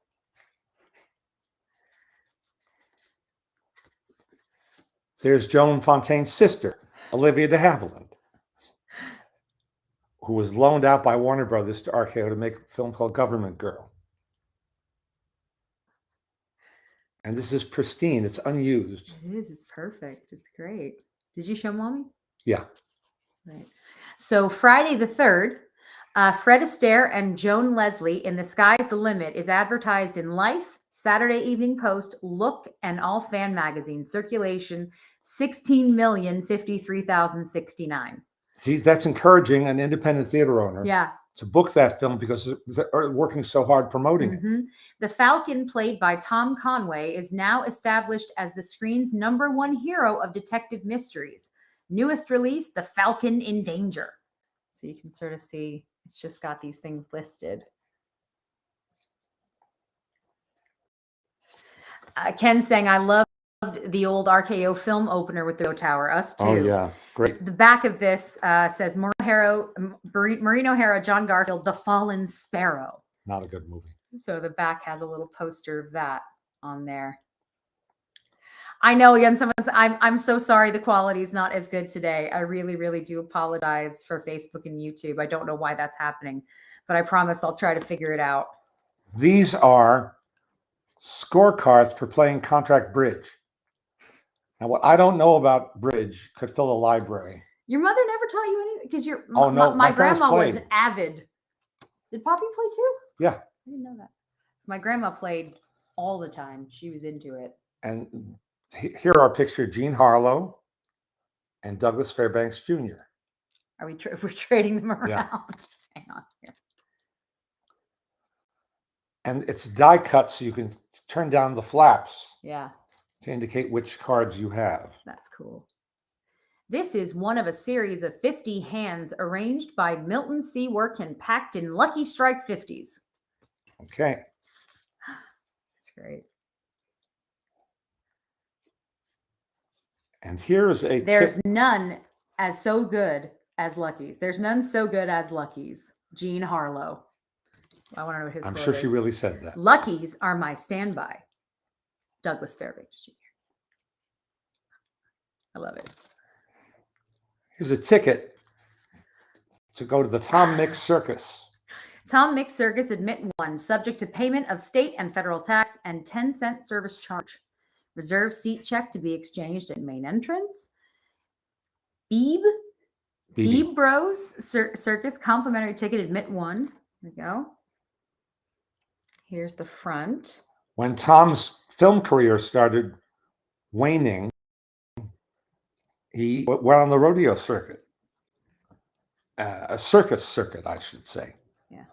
there's Joan Fontaine's sister, Olivia de Havilland, who was loaned out by Warner Brothers to RKO to make a film called Government Girl. And this is pristine. It's unused. It is. It's perfect. It's great. Did you show Mommy? Yeah. Right. So Friday the 3rd, Fred Astaire and Joan Leslie in The Sky's the Limit is advertised in Life, Saturday Evening Post, Look, and all fan magazines. Circulation 16,053,069. See, that's encouraging an independent theater owner. Yeah. To book that film because they're working so hard promoting it. The Falcon, played by Tom Conway, is now established as the screen's #1 hero of detective mysteries. Newest release, The Falcon in Danger. So you can sort of see it's just got these things listed. Ken saying, I love the old RKO film opener with the tower. Us too. Oh, yeah. Great. The back of this says Maureen O'Hara, John Garfield, The Fallen Sparrow. Not a good movie. So the back has a little poster of that on there. I know, again, I'm so sorry the quality is not as good today. I really, really do apologize for Facebook and YouTube. I don't know why that's happening, but I promise I'll try to figure it out. These are scorecards for playing contract bridge. Now, what I don't know about bridge could fill a library. Your mother never taught you anything? Because my grandma was avid. Did Poppy play too? Yeah. I didn't know that. My grandma played all the time. She was into it. And here are pictured Jean Harlow and Douglas Fairbanks Jr. Are we we're trading them around? Yeah. Hang on here. And it's die cut so you can turn down the flaps. Yeah. To indicate which cards you have. That's cool. This is one of a series of 50 hands arranged by Milton C. Work and packed in Lucky Strike 50s. Okay. That's great. And here's a There's none as so good as Lucky's. There's none so good as Lucky's. Jean Harlow. I want to know what his I'm quote sure is. she really said that. Lucky's are my standby. Douglas Fairbanks Jr. I love it. Here's a ticket to go to the Tom Mix Circus. Tom Mix Circus, admit 1, subject to payment of state and federal tax and 10-cent service charge. Reserve seat check to be exchanged at main entrance. Beeb Bros Circus, complimentary ticket, admit 1. There we go. Here's the front. When Tom's film career started waning, he went on the rodeo circuit. A circus circuit, I should say. Yeah.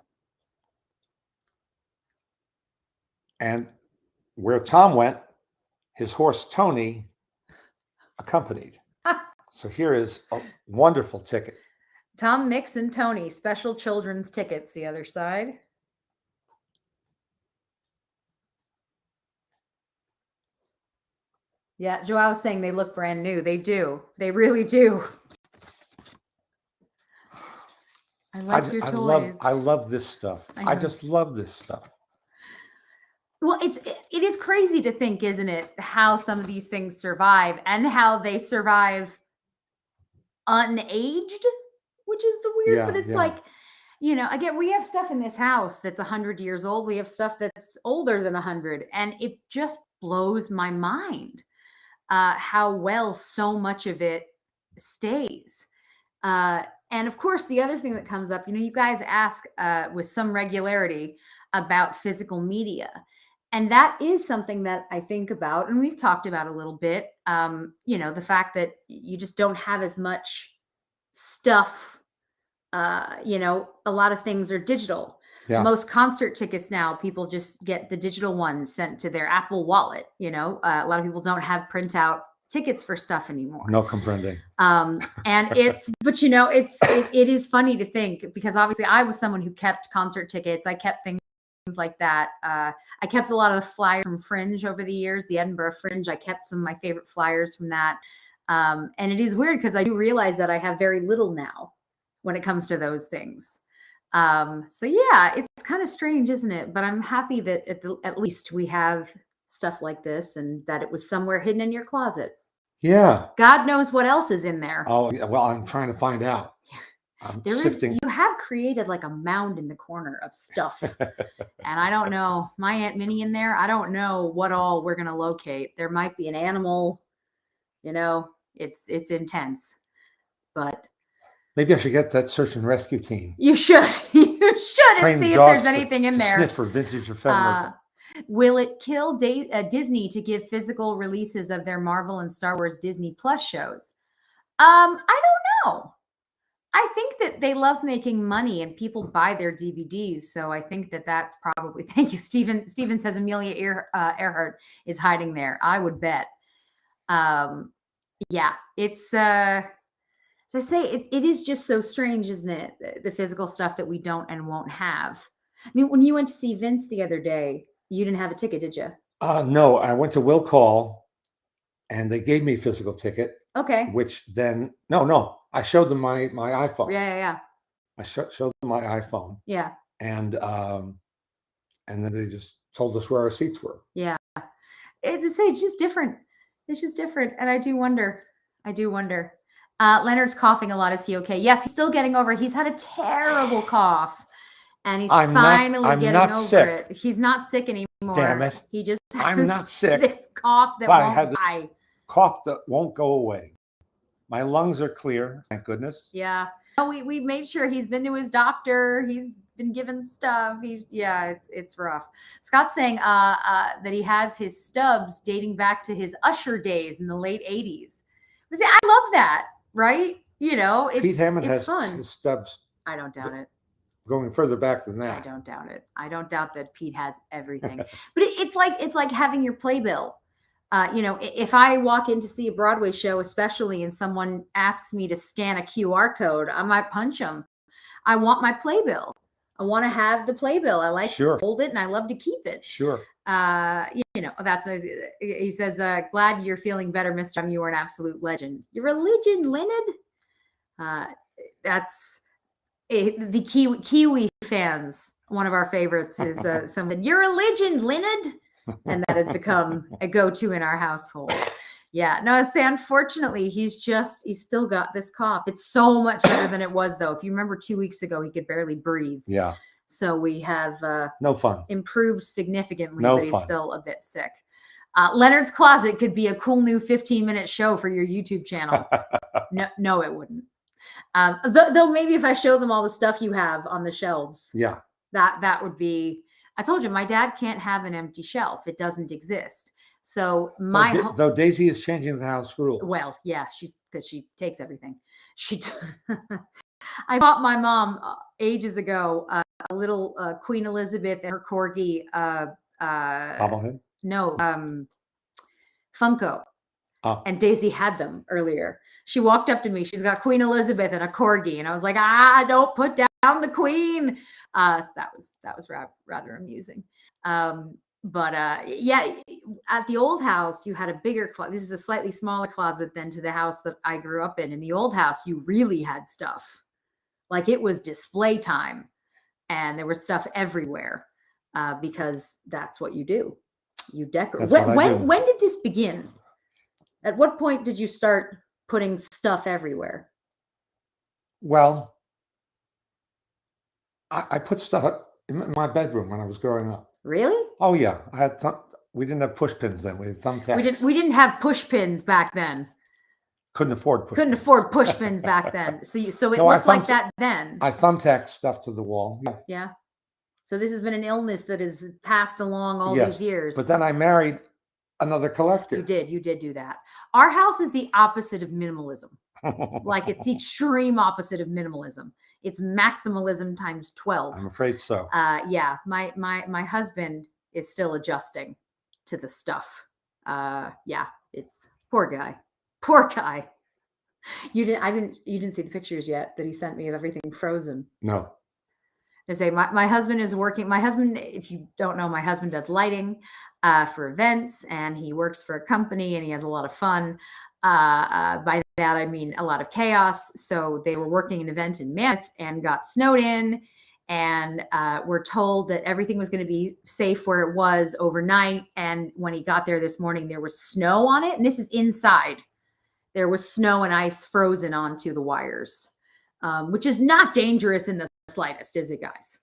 And where Tom went, his horse Tony accompanied. So here is a wonderful ticket. Tom Mix and Tony, special children's tickets, the other side. Yeah, Joao was saying they look brand new. They do. They really do. I like your toys. I love this stuff. I just love this stuff. Well, it is crazy to think, isn't it, how some of these things survive and how they survive unaged, which is the weird, but it's like, again, we have stuff in this house that's 100 years old. We have stuff that's older than 100. And it just blows my mind how well so much of it stays. And of course, the other thing that comes up, you guys ask with some regularity about physical media. And that is something that I think about, and we've talked about a little bit, the fact that you just don't have as much stuff. A lot of things are digital. Yeah. Most concert tickets now, people just get the digital ones sent to their Apple Wallet. A lot of people don't have printout tickets for stuff anymore. No comprende. And it is funny to think, because obviously I was someone who kept concert tickets. I kept things like that. I kept a lot of the flyers from Fringe over the years, the Edinburgh Fringe. I kept some of my favorite flyers from that. And it is weird because I do realize that I have very little now when it comes to those things. So yeah, it's kind of strange, isn't it? But I'm happy that at least we have stuff like this, and that it was somewhere hidden in your closet. Yeah. God knows what else is in there. Oh, well, I'm trying to find out. sifting. You have created like a mound in the corner of stuff. And I don't know, my Aunt Minnie in there, I don't know what all we're going to locate. There might be an animal, it's intense, but maybe I should get that search and rescue team. You should and see if there's anything in there. Sniff for vintage ephemera. Will it kill Disney to give physical releases of their Marvel and Star Wars Disney Plus shows? I don't know. I think that they love making money and people buy their DVDs. So I think that that's probably, thank you, Stephen. Stephen says Amelia Earhart is hiding there. I would bet. Yeah, it's, as I say, it is just so strange, isn't it? The physical stuff that we don't and won't have. I mean, when you went to see Vince the other day, you didn't have a ticket, did you? No, I went to Will Call and they gave me a physical ticket. Okay. Which then, no, I showed them my iPhone. Yeah. I showed them my iPhone. Yeah. And then they just told us where our seats were. Yeah. It's just different. It's just different. And I do wonder. Leonard's coughing a lot. Is he okay? Yes, he's still getting over it. He's had a terrible cough. And he's finally getting over it. He's not sick anymore. Damn it. He just has I'm not sick. This cough that won't die. Cough that won't go away. My lungs are clear, thank goodness. Yeah. We made sure he's been to his doctor. He's been given stuff. It's rough. Scott's saying that he has his stubs dating back to his Usher days in the late 80s. But see, I love that, right? Pete Hammond has fun. His stubs. I don't doubt it. Going further back than that. I don't doubt it. I don't doubt that Pete has everything. But it's like having your playbill. If I walk in to see a Broadway show, especially, and someone asks me to scan a QR code, I might punch them. I want my playbill. I want to have the playbill. I like to hold it and I love to keep it. Sure. That's nice. He says, glad you're feeling better, Mr. You are an absolute legend. You're a legend, Leonard. That's the Kiwi fans. One of our favorites is someone, you're a legend, Leonard. And that has become a go-to in our household. Yeah. No, I say, unfortunately, he's still got this cough. It's so much better than it was, though. If you remember 2 weeks ago, he could barely breathe. Yeah. So we have no fun. Improved significantly, but he's still a bit sick. Leonard's Closet could be a cool new 15-minute show for your YouTube channel. No, it wouldn't. Though maybe if I show them all the stuff you have on the shelves. Yeah. That would be. I told you, my dad can't have an empty shelf. It doesn't exist. So though Daisy is changing the house rules. Well, yeah, because she takes everything. I bought my mom ages ago a little Queen Elizabeth and her corgi. Bobblehead? No, Funko. Oh. And Daisy had them earlier. She walked up to me. She's got Queen Elizabeth and a corgi, and I was like, don't put down the Queen. So that was rather amusing. But yeah, at the old house, you had a bigger closet. This is a slightly smaller closet than to the house that I grew up in. In the old house, you really had stuff. Like it was display time, and there was stuff everywhere because that's what you do. You decorate. When did this begin? At what point did you start putting stuff everywhere? Well, I put stuff in my bedroom when I was growing up. Really? Oh yeah, I had. We didn't have push pins then. We had thumbtacks. We didn't have push pins back then. Couldn't afford push pins back then. So it looked like that then. I thumbtacked stuff to the wall. Yeah. So this has been an illness that has passed along all these years. But then I married another collector. You did do that. Our house is the opposite of minimalism. Like it's the extreme opposite of minimalism. It's maximalism times 12. I'm afraid so. Yeah. My husband is still adjusting to the stuff. Yeah, it's poor guy. You didn't see the pictures yet that he sent me of everything frozen. No. They say my husband is working. My husband, if you don't know, my husband does lighting for events, and he works for a company, and he has a lot of fun. By that, I mean a lot of chaos. So they were working an event in Mammoth and got snowed in, and were told that everything was going to be safe where it was overnight. And when he got there this morning, there was snow on it. And this is inside. There was snow and ice frozen onto the wires. which is not dangerous in the slightest, is it, guys?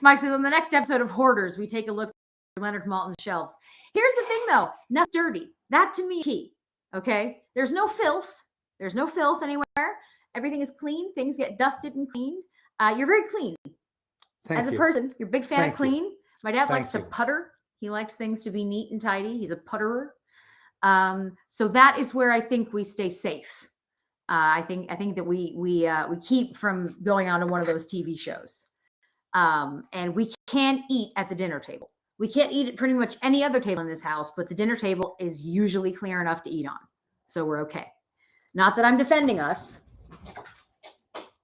Mike says, on the next episode of Hoarders, we take a look at Leonard Maltin's shelves. Here's the thing, though. Nothing dirty. That, to me, is key. Okay? There's no filth. There's no filth anywhere. Everything is clean. Things get dusted and cleaned. You're very clean. As a person, you're a big fan of clean. My dad likes to putter. He likes things to be neat and tidy. He's a putterer. So that is where I think we stay safe. I think that we keep from going on to one of those TV shows. And we can't eat at the dinner table. We can't eat at pretty much any other table in this house, but the dinner table is usually clear enough to eat on. So we're okay. Not that I'm defending us.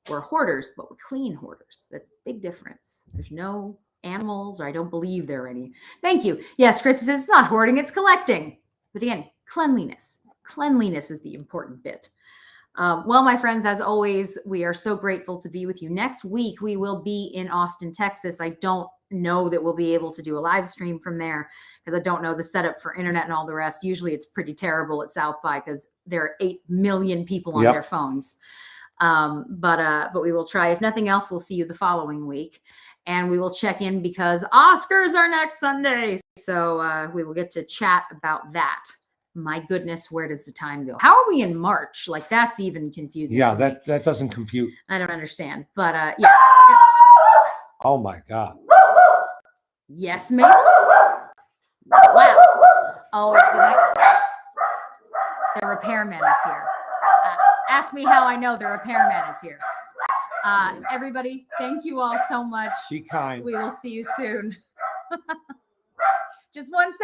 We're hoarders, but we're clean hoarders. That's a big difference. There's no animals, or I don't believe there are any. Thank you. Yes, Chris says it's not hoarding, it's collecting. But again, cleanliness. Cleanliness is the important bit. Well, my friends, as always, we are so grateful to be with you. Next week, we will be in Austin, Texas. I don't know that we'll be able to do a live stream from there because I don't know the setup for internet and all the rest. Usually it's pretty terrible at South by because there are 8 million people on their phones. But we will try. If nothing else, we'll see you the following week. And we will check in because Oscars are next Sunday. So we will get to chat about that. My goodness, where does the time go? How are we in March? Like, that's even confusing. Yeah, that doesn't compute. I don't understand. But yes. Oh my God. Yes, ma'am. Wow. Oh, it's the repairman is here. Ask me how I know the repairman is here. Everybody, thank you all so much. Be kind. We will see you soon. Just 1 second.